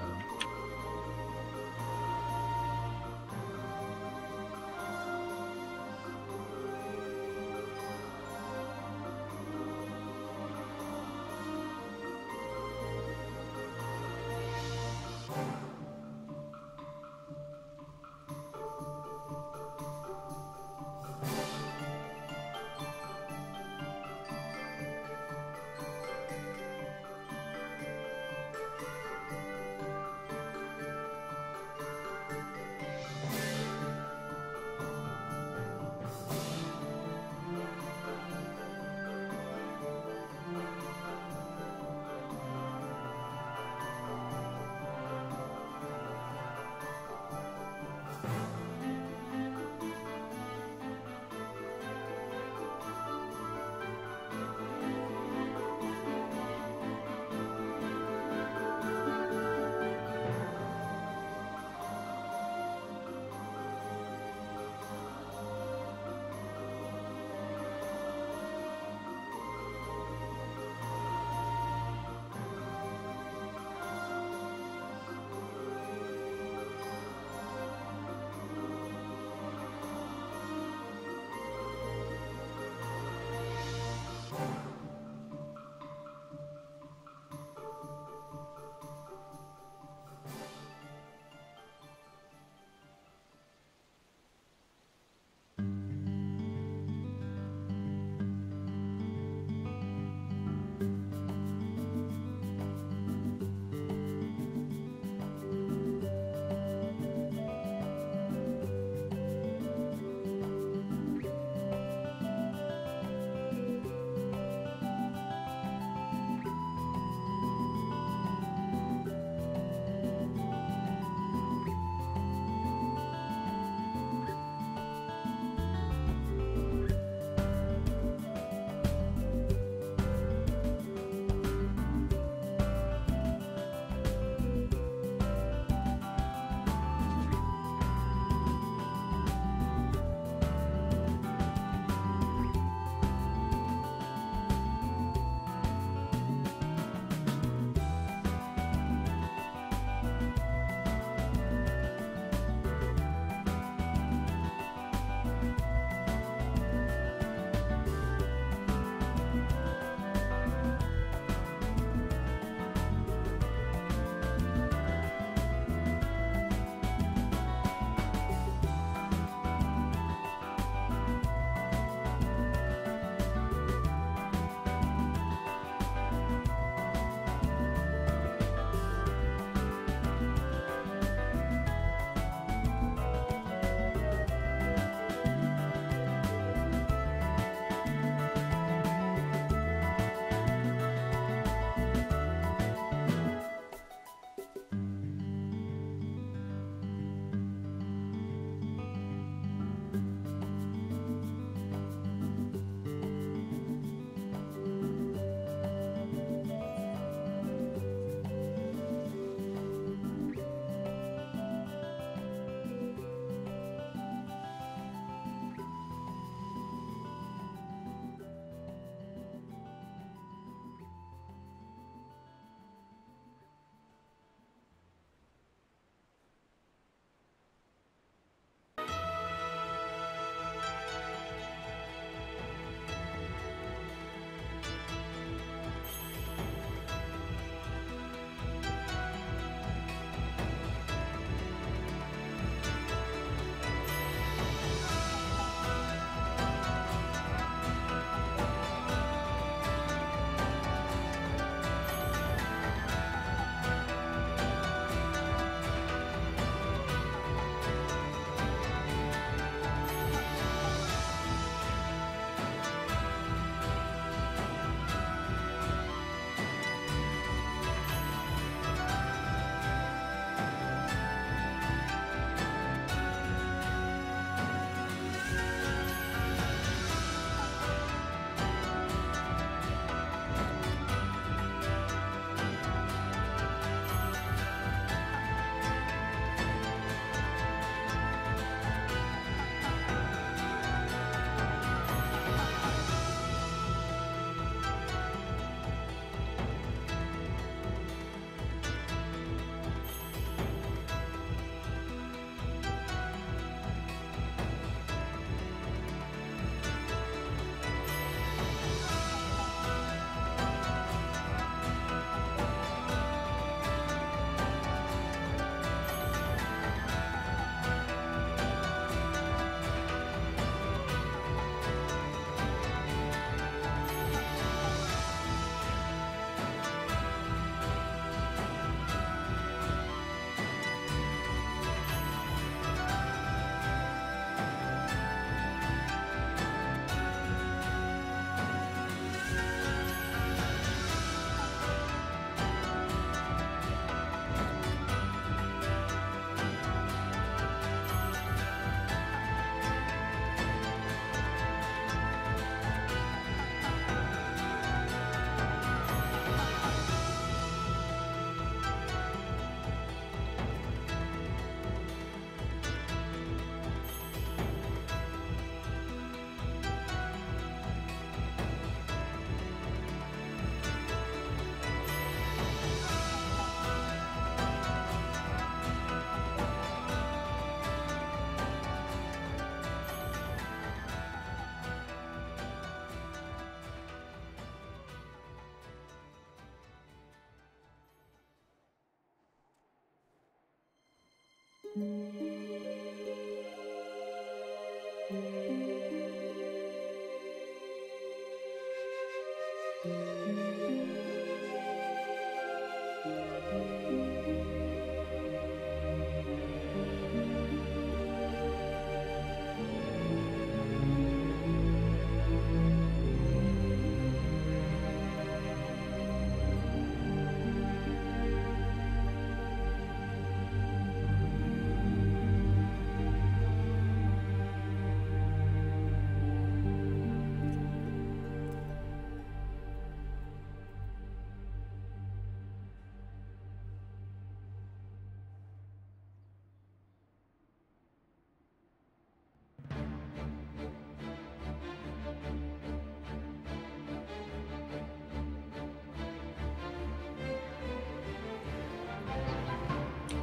What's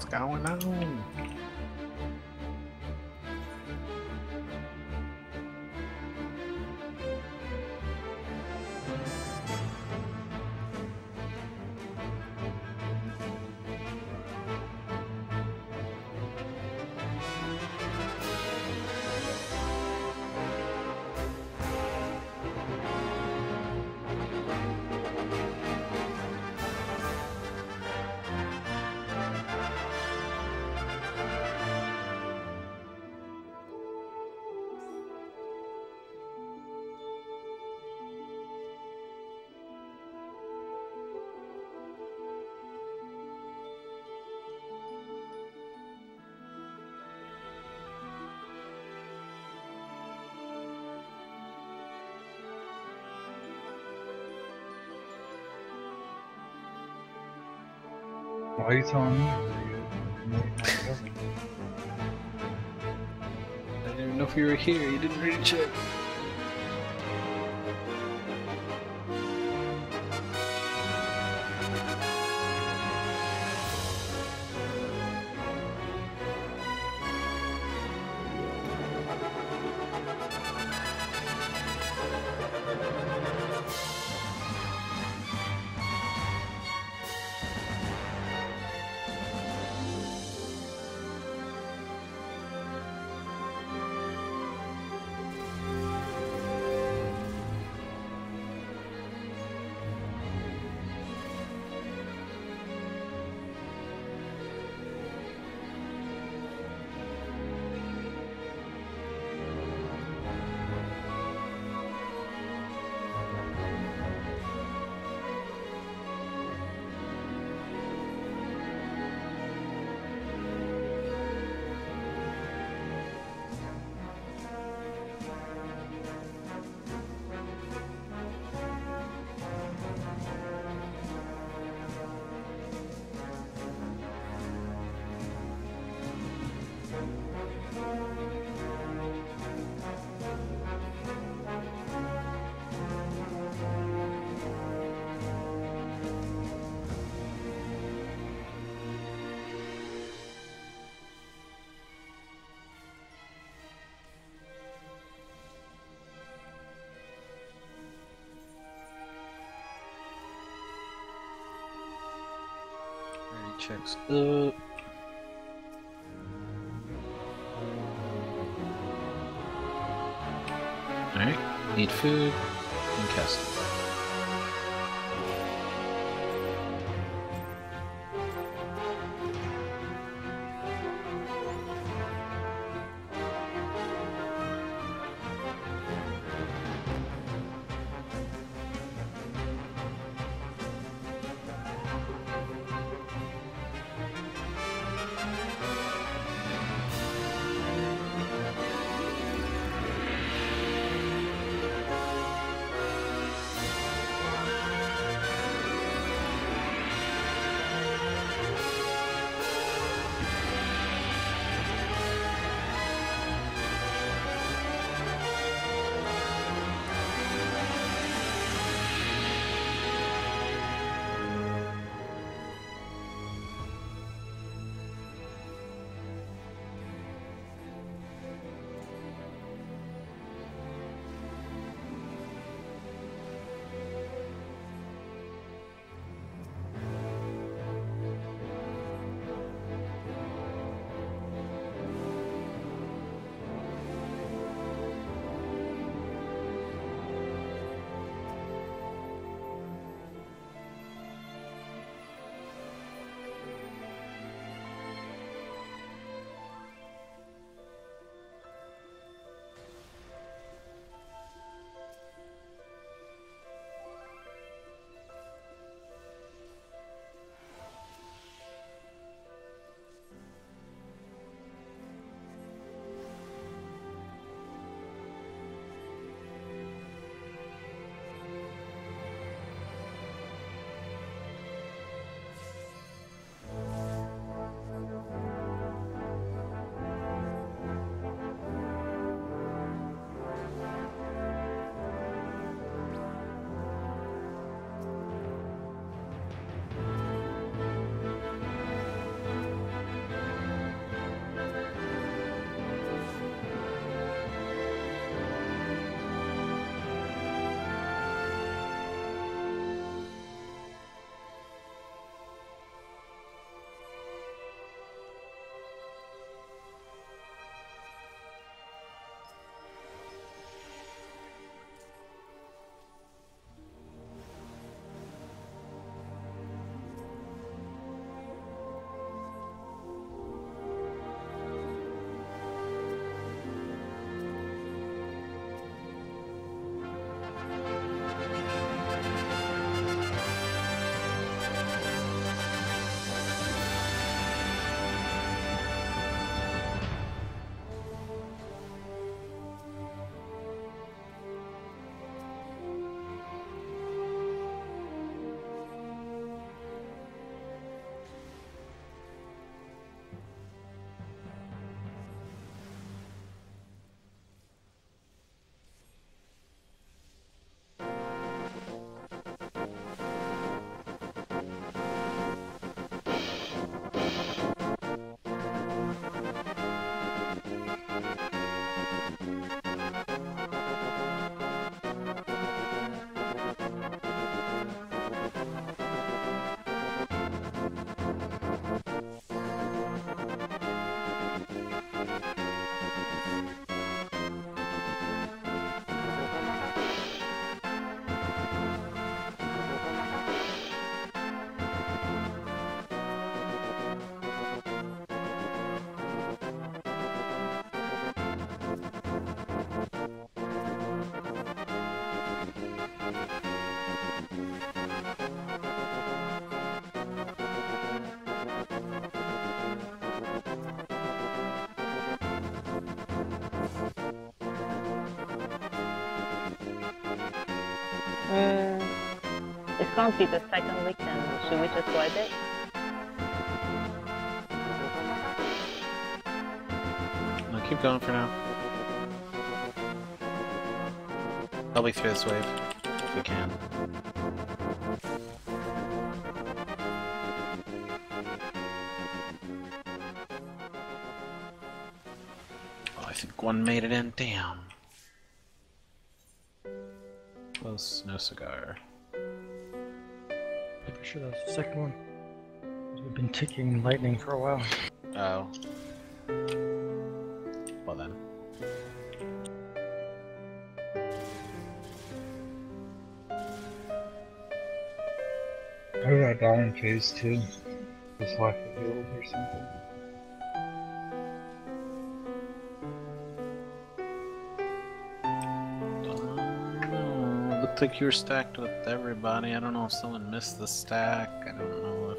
going on? Why are you telling me? I'm waiting on Kevin. I didn't even know if you were here. You didn't read check. Checks up. Alright, need food and casting. Mm, it's gonna be the second week then. Should we just wipe it? No, keep going for now. I'll be through this wave if we can. Oh, I think one made it in. Damn. Close, no cigar. Pretty sure that was the second one. We've been ticking lightning for a while. Oh. Well then. How did I die in phase 2? Just lack of heals or something? Looked like you were stacked with everybody. I don't know if someone missed the stack. I don't know if...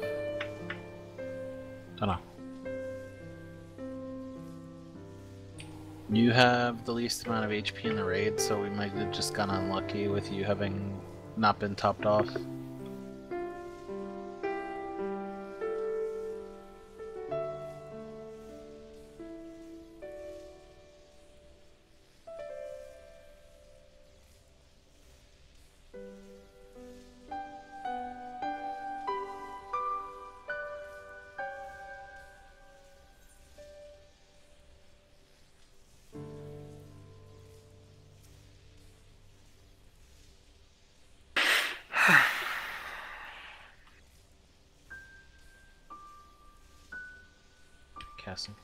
Don't know. You have the least amount of HP in the raid, so we might have just gotten unlucky with you having not been topped off. Casting.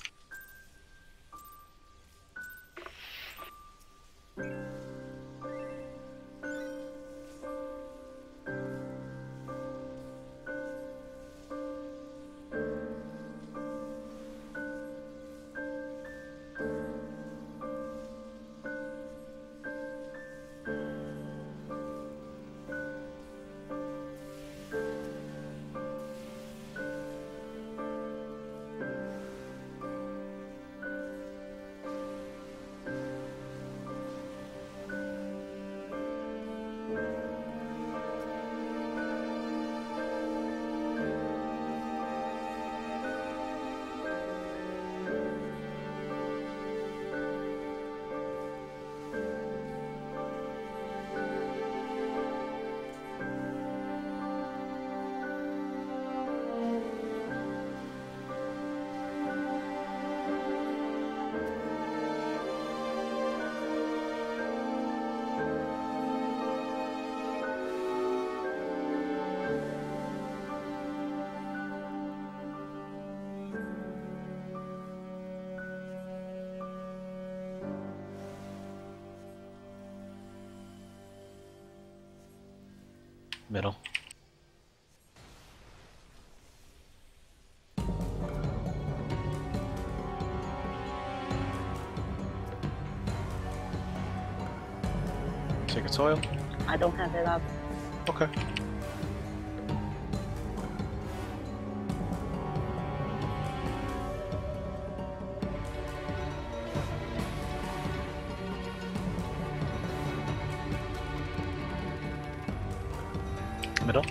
Middle. Sacred soil. I don't have it up. Okay. Middle.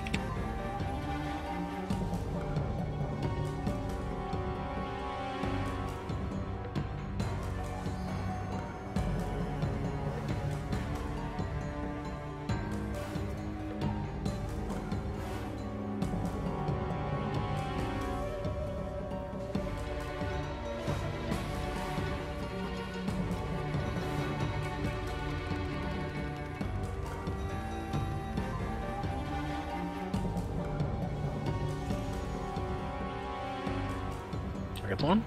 Target one.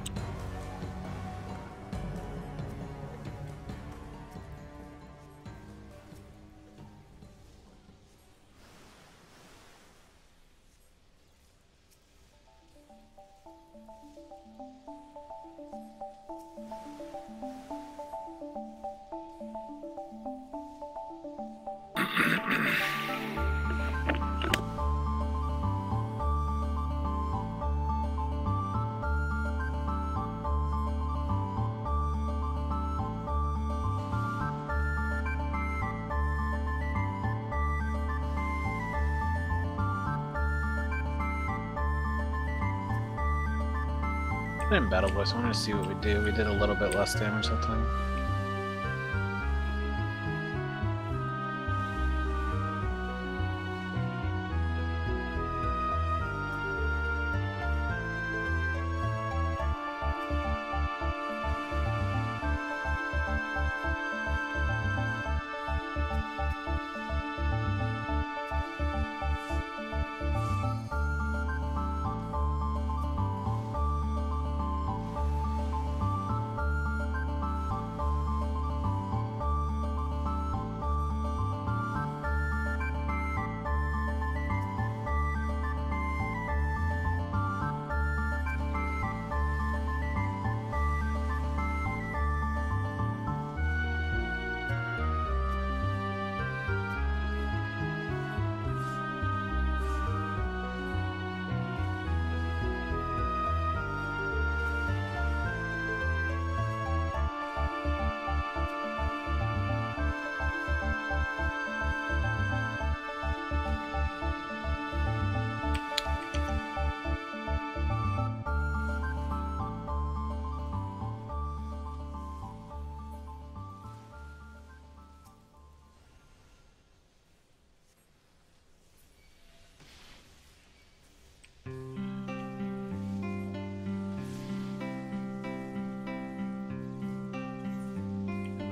I didn't battle boy, so I want to see what we do. We did a little bit less damage that time.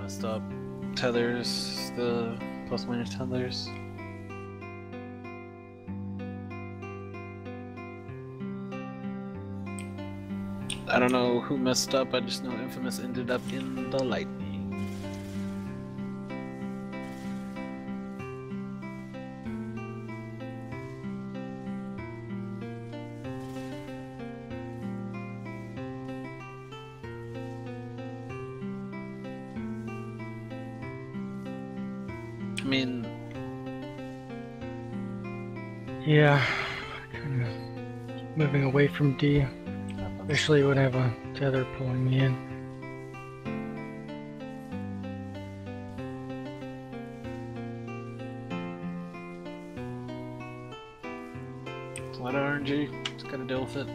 Messed up tethers, the plus minus tethers. I don't know who messed up, I just know Infamous ended up in the lightning. I mean, Yeah, kind of moving away from D, especially when I have a tether pulling me in. it's a lot of RNG, just gotta deal with it.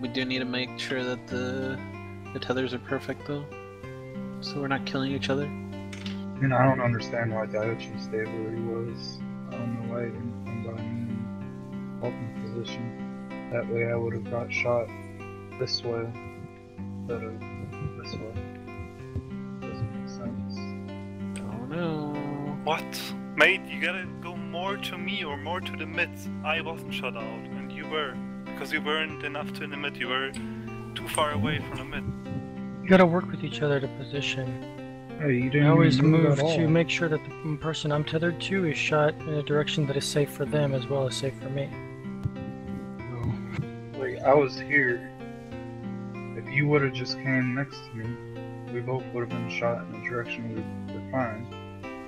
We do need to make sure that the tethers are perfect though, so we're not killing each other. I mean, I don't understand why Daichi stayed where he was. I don't know why he didn't come by me and help in position. That way I would have got shot this way instead of this way. Doesn't make sense. Oh no. What? Mate, you gotta go more to me or more to the mid. I wasn't shut out, and you were. Because you weren't enough to the mid, you were too far away from the mid. You gotta work with each other to position. Hey, you I didn't always even move move at all. to make sure that the person I'm tethered to is shot in a direction that is safe for them as well as safe for me. Like, I was here. If you would have just came next to me, we both would have been shot in the direction we were fine.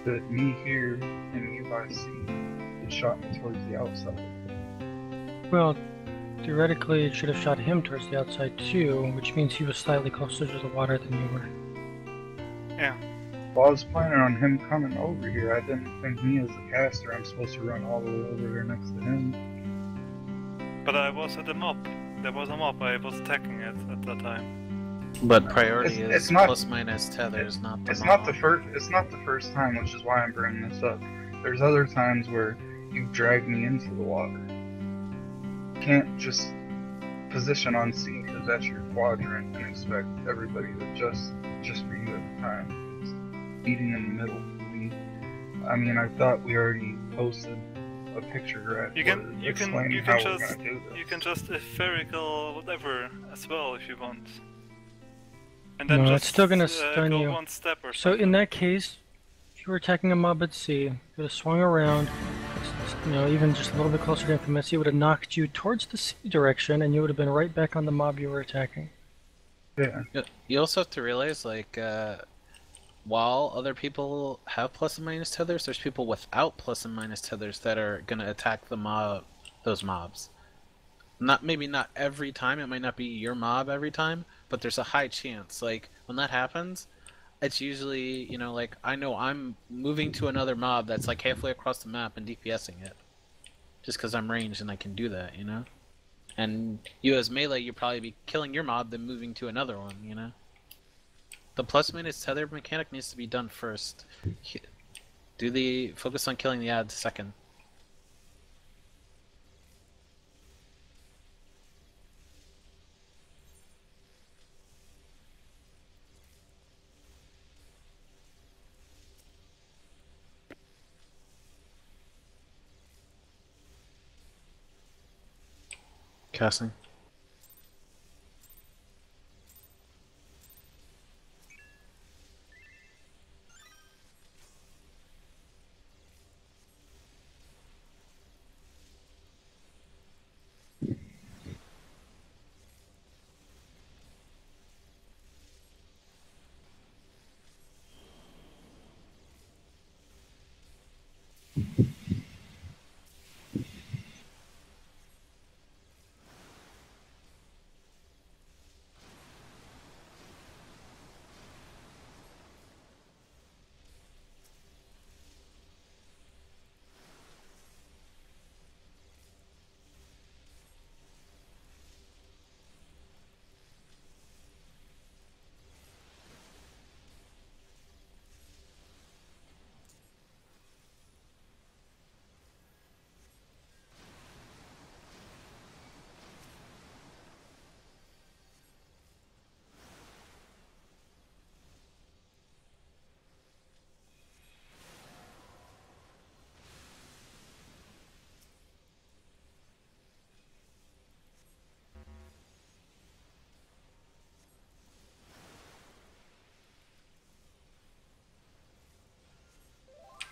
But me here and you by C, it shot me towards the outside. Well, theoretically, it should have shot him towards the outside too, which means he was slightly closer to the water than you were. Yeah. Well, I was planning on him coming over here. I didn't think me as the caster, I'm supposed to run all the way over there next to him. But I was at the mob. There was a mob, I was attacking it at that time. But priority It's is not- plus minus tethers, not the It's not mob. the first. It's not the first time, which is why I'm bringing this up. There's other times where you've dragged me into the water. You can't just position on C because that's your quadrant and expect everybody to just for you at the time. It's meeting in the middle. I mean, I thought we already posted a picture graph You can explaining how we're just gonna do this. you can just etherical whatever as well if you want. And then No, just it's still gonna stun go you. one step or So something. in that case, if you were attacking a mob at C, you would have swung around, even just a little bit closer to Infamous, he would have knocked you towards the C direction, and you would have been right back on the mob you were attacking. Yeah. You also have to realize, like, while other people have plus and minus tethers, there's people without plus and minus tethers that are gonna attack those mobs. Maybe not every time, it might not be your mob every time, but there's a high chance. Like, when that happens, it's usually, like, I know I'm moving to another mob that's like halfway across the map and DPSing it. Just because I'm ranged and I can do that, And you as melee, you'd probably be killing your mob, then moving to another one, you know? The plus minus tether mechanic needs to be done first. Focus on killing the ads second. Casting.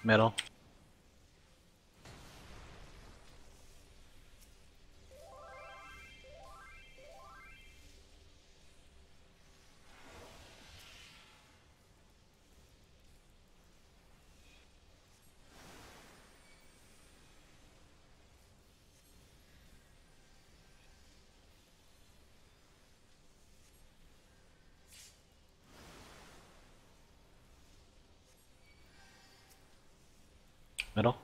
Middle. Middle.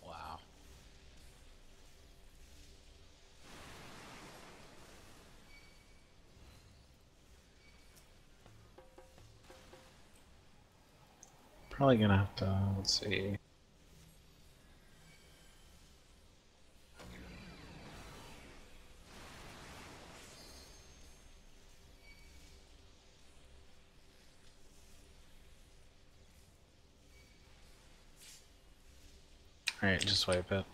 Wow. Probably gonna have to, let's see. Alright, just wipe it.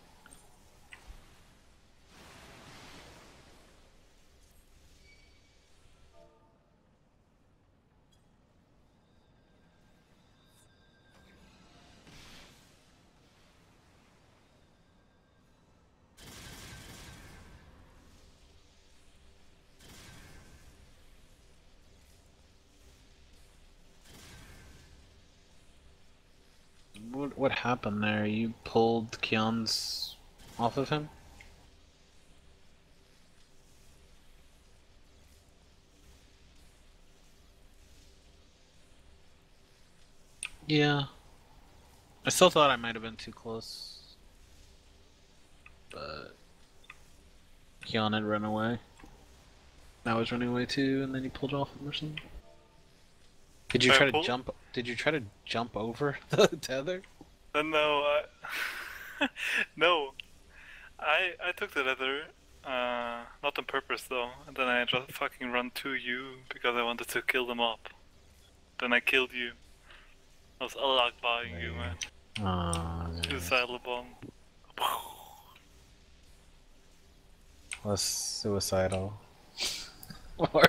What happened there? You pulled Kion's off of him? Yeah. I still thought I might have been too close. But Kion had run away. I was running away too, and then you pulled off him or something. Did you Should I try to pull? jump? Did you try to jump over the tether? No, no. I took the leather, not on purpose though. And then I just fucking run to you because I wanted to kill them up. Then I killed you. I was Allah buying you, man. Suicidal bomb. Less suicidal. Or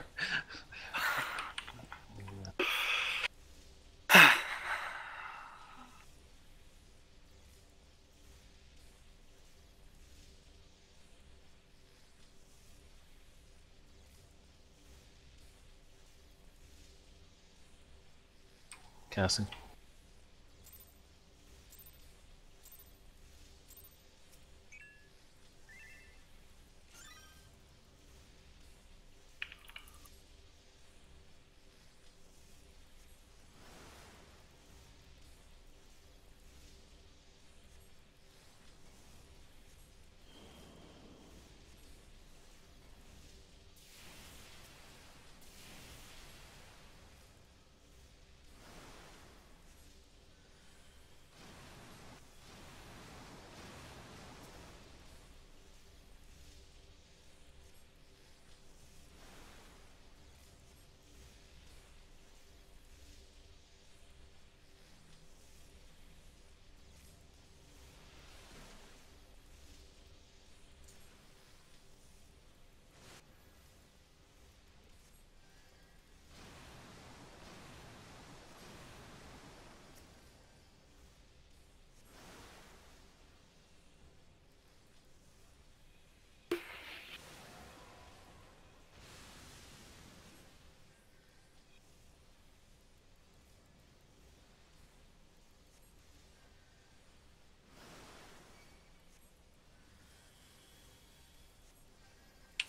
casting.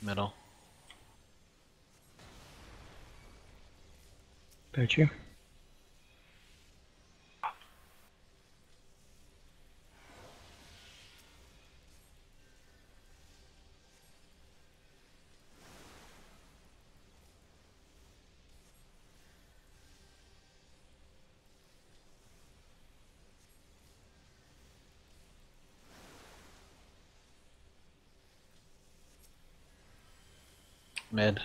Middle. Got you. Mid.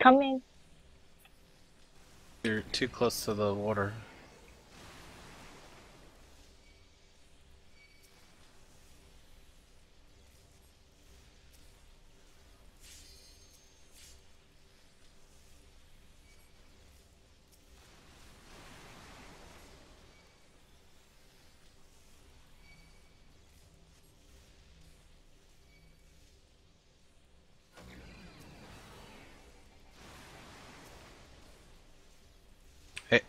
Coming. You're too close to the water. Hey.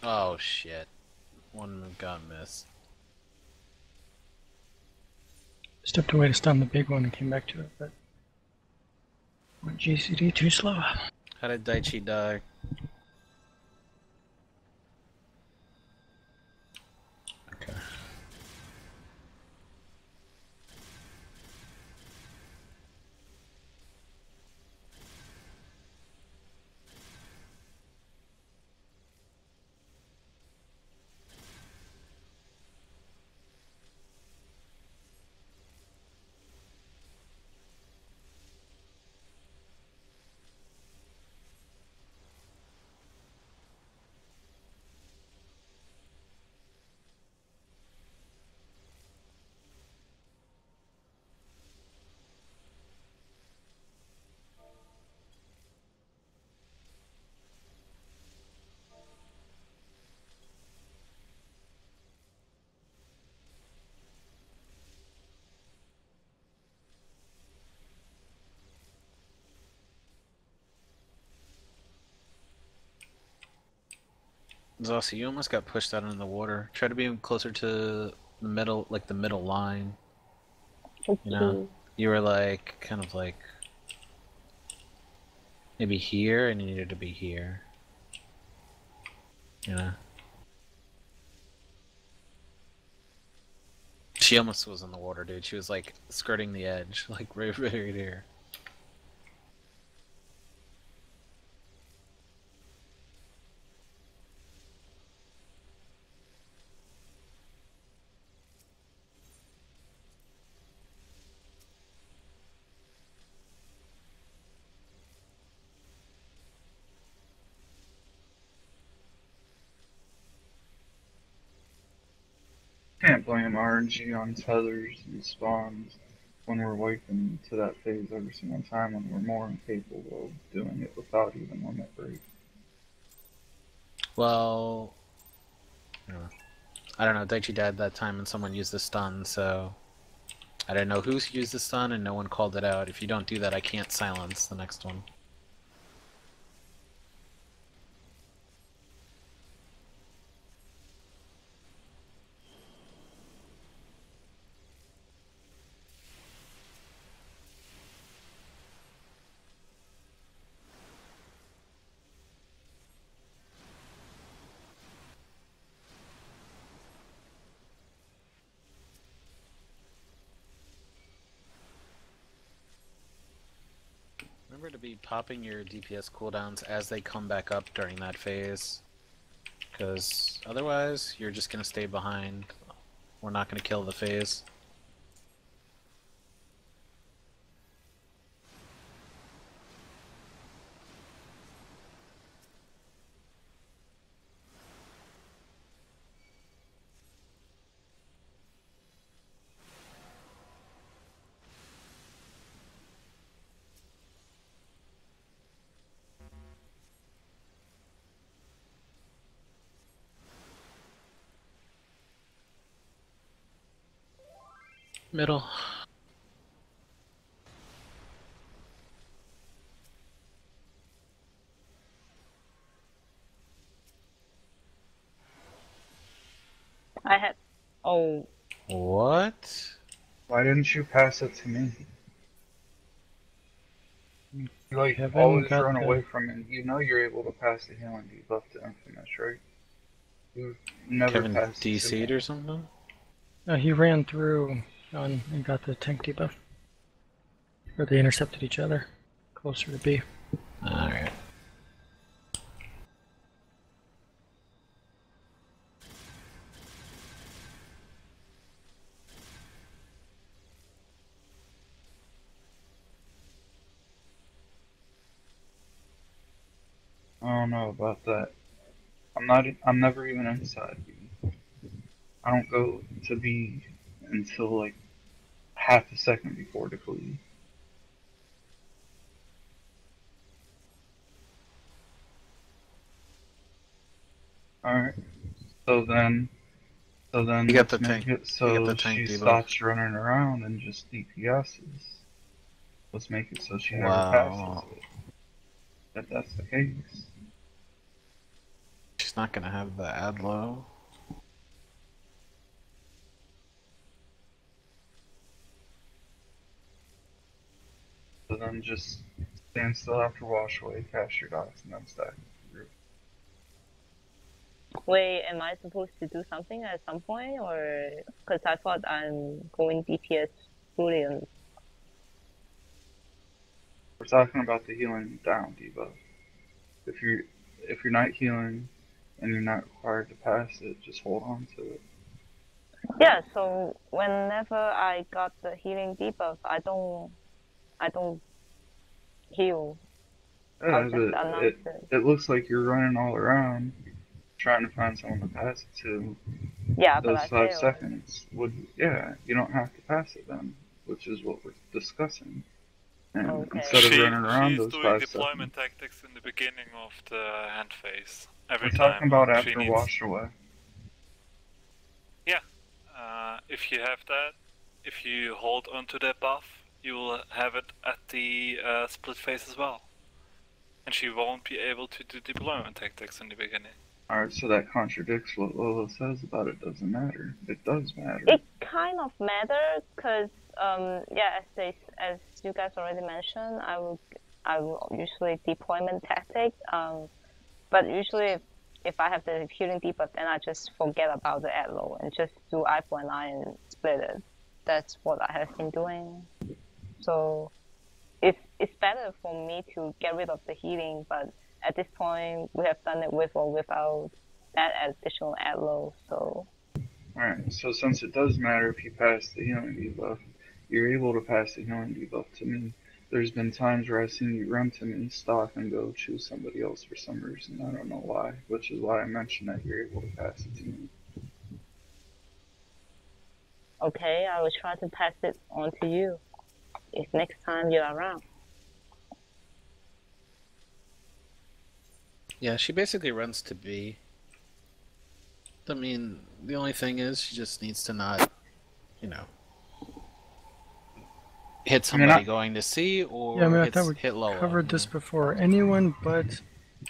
Oh shit. One got missed. Stepped away to stun the big one and came back to it, but went GCD too slow. How did Daichi die? Okay. Zossi, you almost got pushed out into the water. Try to be closer to the middle, like the middle line. Okay. You know, you were like, kind of like, maybe here, and you needed to be here. You know? She almost was in the water, dude. She was like skirting the edge, like right here. Can't blame RNG on tethers and spawns when we're waking to that phase every single time when we're more incapable of doing it without even limit break. Well, I don't know. Daichi died that time and someone used the stun, so I didn't know who used the stun and no one called it out. If you don't do that, I can't silence the next one. Remember to be popping your DPS cooldowns as they come back up during that phase. Because otherwise, you're just going to stay behind. We're not going to kill the phase. Middle. I had. Oh, What? Why didn't you pass it to me? You like Kevin always got run the- away from it. You know you're able to pass the healing debuff to Infamous, right? You never Kevin passed it to DC'd me. or something? He ran through and got the tank debuff. Or they intercepted each other. Closer to B. Alright. I don't know about that. I'm not. I'm never even inside. I don't go to B until like half a second before depleting. Alright. So then You get the let's make tank. it You get so the tank she debuff. stops running around and just DPSs. Let's make it so she never passes Wow. it. If that's the case. She's not gonna have the ad low. So then just stand still after wash away, cast your dots, and then stack the group. Wait, am I supposed to do something at some point, or because I thought I'm going DPS fully on. We're talking about the healing down debuff. If you're not healing and you're not required to pass it, just hold on to it. Yeah, so whenever I got the healing debuff, I don't heal. I'll Yeah, just but announce it. it looks like you're running all around trying to find someone to pass it to. Yeah, but Those I 5 seconds would, yeah, you don't have to pass it then, which is what we're discussing. And Okay. instead of running around She's those doing 5 seconds, deployment tactics in the beginning of the hand phase. we're Every talking time about she after needs. wash away. Yeah. If you have that, if you hold onto that buff, you will have it at the split phase as well. And she won't be able to do deployment tactics in the beginning. Alright, so that contradicts what Lolo says about it doesn't matter. It does matter. It kind of matters because yeah, as you guys already mentioned, I will usually deployment tactic. But usually if I have the healing debuff, then I just forget about the ad low and just do eye for an eye and split it. That's what I have been doing. So it's better for me to get rid of the healing, but at this point we have done it with or without that additional ad low. So Alright, so since it does matter if you pass the healing debuff, you're able to pass the healing debuff to me. There's been times where I've seen you run to me, stop, and go choose somebody else for some reason. I don't know why, which is why I mentioned that you're able to pass it to me. okay, I will try to pass it on to you if next time you're around. Yeah, she basically runs to B. I mean, the only thing is she just needs to not, you know, hit somebody going to C or Yeah, I mean, I thought we hit Lola. covered this before. Anyone but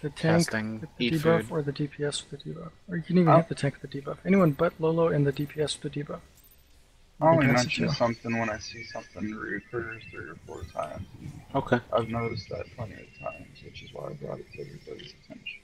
the tank Casting, with the eat debuff food. or the DPS with the debuff. Or you can even Oh. hit the tank with the debuff. Anyone but Lolo and the DPS with the debuff. I only You can pass it mention to. something when I see something reoccur 3 or 4 times. Okay. I've noticed that plenty of times, which is why I brought it to everybody's attention.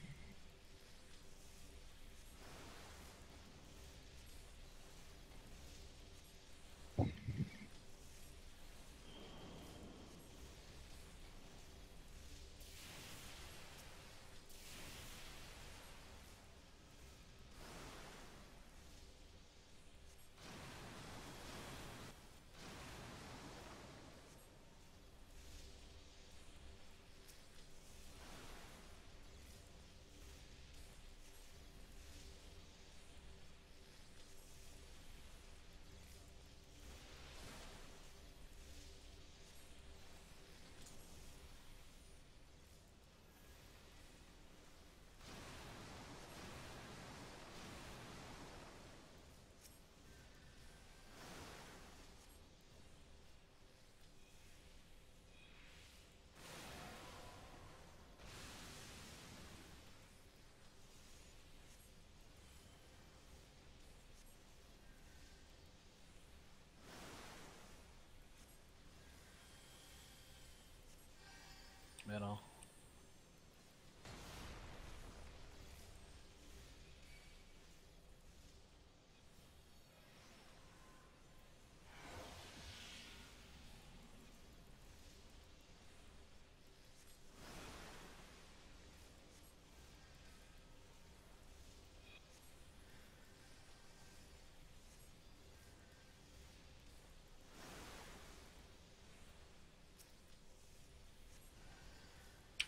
Middle.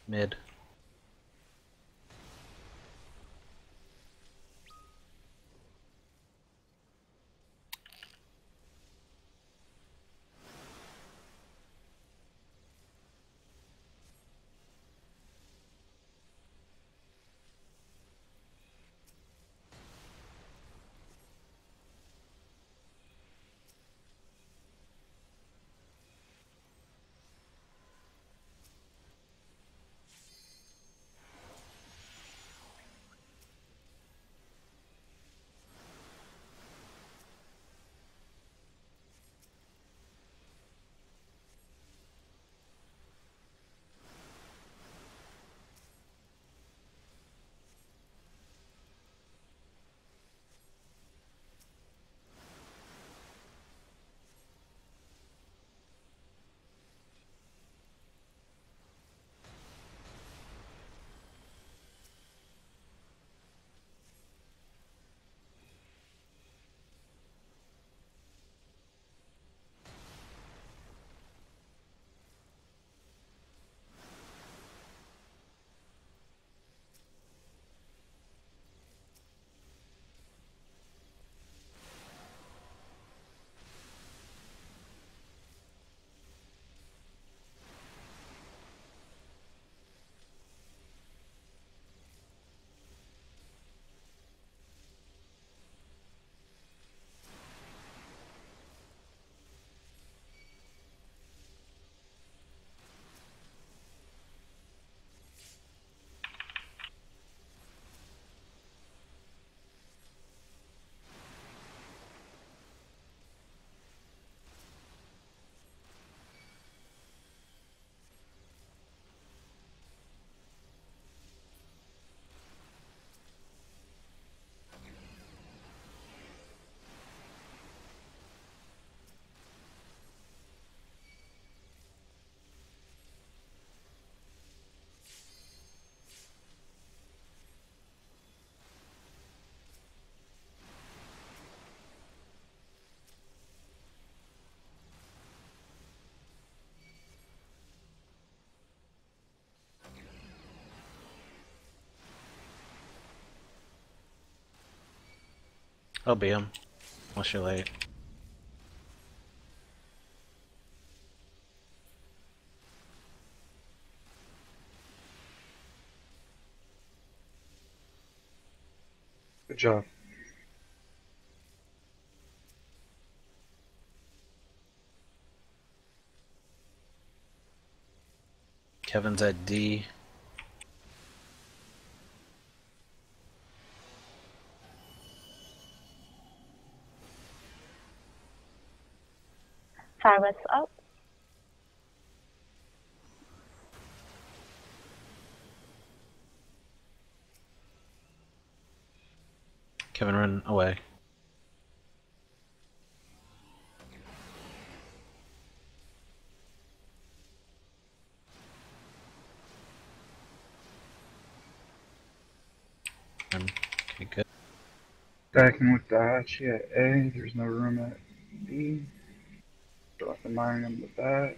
Mid. I'll be him. Unless you're late. Good job. Kevin's at D. Cyrus up. Kevin, run away. Okay, good. Stacking with Daichi at A. There's no room at B. Drop the mine in the back.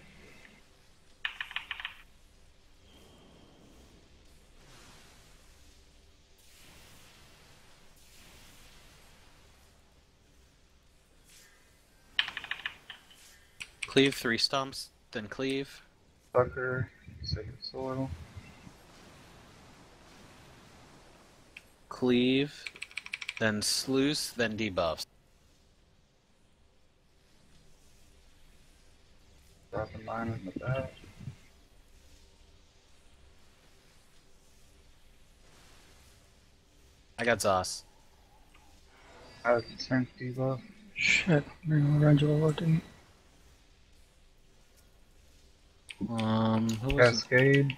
Cleave 3 stomps, then cleave. Sucker. Sacred soil. Cleave, then sluice, then debuffs. Drop the mine in the back. I got Zos. I have the tank debuff. Shit, Rangelo didn't. Who was it? Cascade.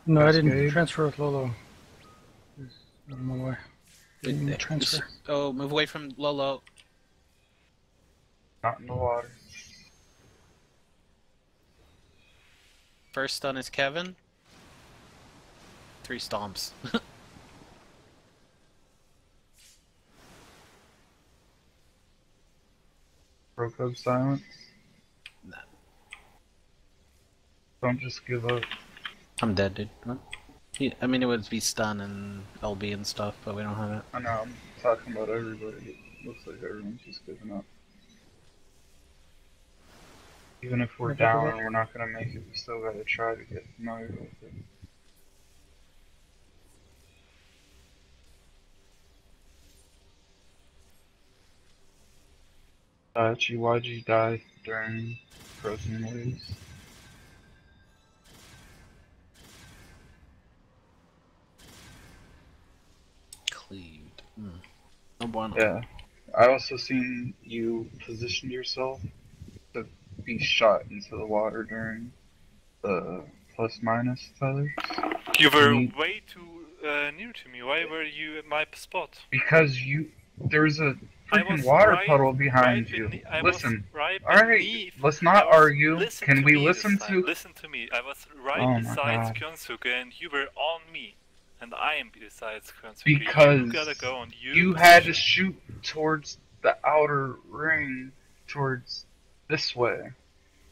No, I didn't Cascade. transfer with Lolo. I don't know why. Didn't transfer. Oh, move away from Lolo. Not in the water. First stun is Kevin. 3 stomps. Broke up silence. Nah. Don't just give up. I'm dead, dude. What? I mean, it would be stun and LB and stuff, but we don't have it. I know, I'm talking about everybody. It looks like everyone's just giving up. Even if we're down and we're not gonna make it, we still gotta try to get familiar with it. Daichi, why'd you die during frozen waves? Cleaved. No bueno. Yeah. I also seen you position yourself to be shot into the water during the plus minus tethers. You were Me- way too near to me. Why were you at my spot? Because there was a I freaking was water right- puddle behind right you. beneath- I Listen. was right Alright, beneath. let's I not was- argue. listen Can to we me listen this time. to... Listen to me. I was right Oh my beside God. Kyonsuke and you were on me. And I am besides Kyonsuke. Because you gotta go on you had to shoot towards the outer ring, towards this way.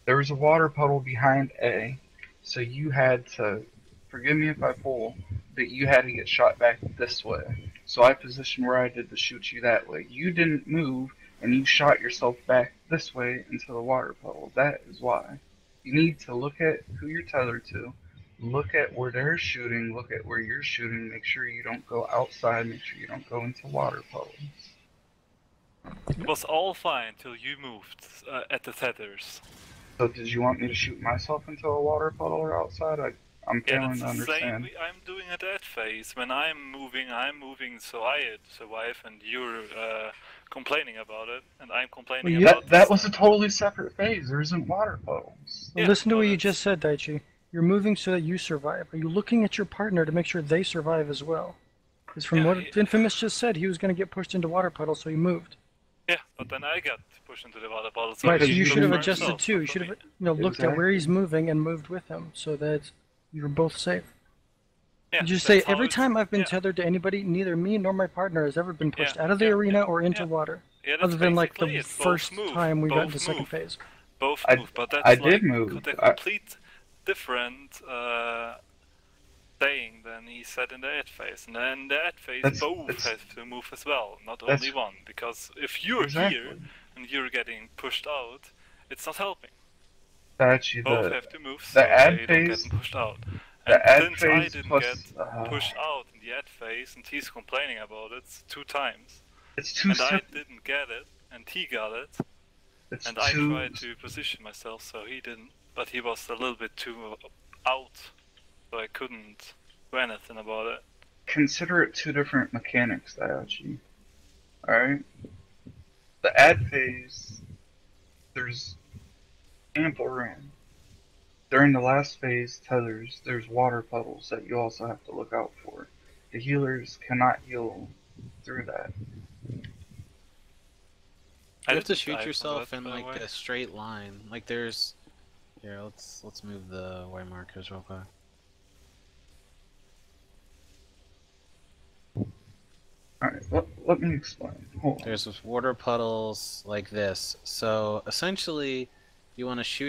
There was a water puddle behind A, so you had to, forgive me if I pull, but you had to get shot back this way. So I positioned where I did to shoot you that way. You didn't move, and you shot yourself back this way into the water puddle. That is why. You need to look at who you're tethered to, look at where they're shooting, look at where you're shooting, make sure you don't go outside, make sure you don't go into water puddles. It was all fine till you moved at the tethers. So did you want me to shoot myself into a water puddle or outside? I'm Yeah, failing that's to the understand. same I'm doing at that phase. When I'm moving so I survive, and you're complaining about it, and I'm complaining Well, you- about That this was a time. totally separate phase. There isn't water puddles. Well, Yeah, listen to well, what you that's- just said, Daichi. You're moving so that you survive. Are you looking at your partner to make sure they survive as well? Because from Yeah, what Infamous just said, he was going to get pushed into water puddles, so he moved. Yeah, but then I got pushed into the water bottle. Right, so because you you should have moved adjusted himself, too. not You for should me. have, looked at where Exactly. he's moving and moved with him, so that you're both safe. Yeah, You just say, that's how every it's- time I've been yeah. tethered to anybody, neither me nor my partner has ever been pushed Yeah, out of the yeah, arena yeah, or into yeah. water. Yeah, that's Other than like basically the it. Both first move. time we got Both into second move. phase. Both I- move, but that's I did like move. the I- complete different saying than and he said in the ad phase, and then in the ad phase That's- both that's- have to move as well, not that's- only one. Because if you're Exactly. here and you're getting pushed out, it's not helping. Actually, Both have to move so ad they phase- don't get pushed out. the And ad since I phase didn't plus, get pushed out in the ad phase, and he's complaining about it 2 times, it's two and I separate. didn't get it, and he got it, It's and I two. tried to position myself so he didn't, but he was a little bit too out, so I couldn't do anything about it. Consider it two different mechanics, Daichi. Alright? The ad phase, there's ample room. During the last phase tethers, there's water puddles that you also have to look out for. The healers cannot heal through that. You have to didn't shoot die from yourself that, in by the like way. a straight line. Like there's. Here, let's move the white markers real quick. Alright, let me explain. Hold on. There's water puddles like this. So essentially, you want to shoot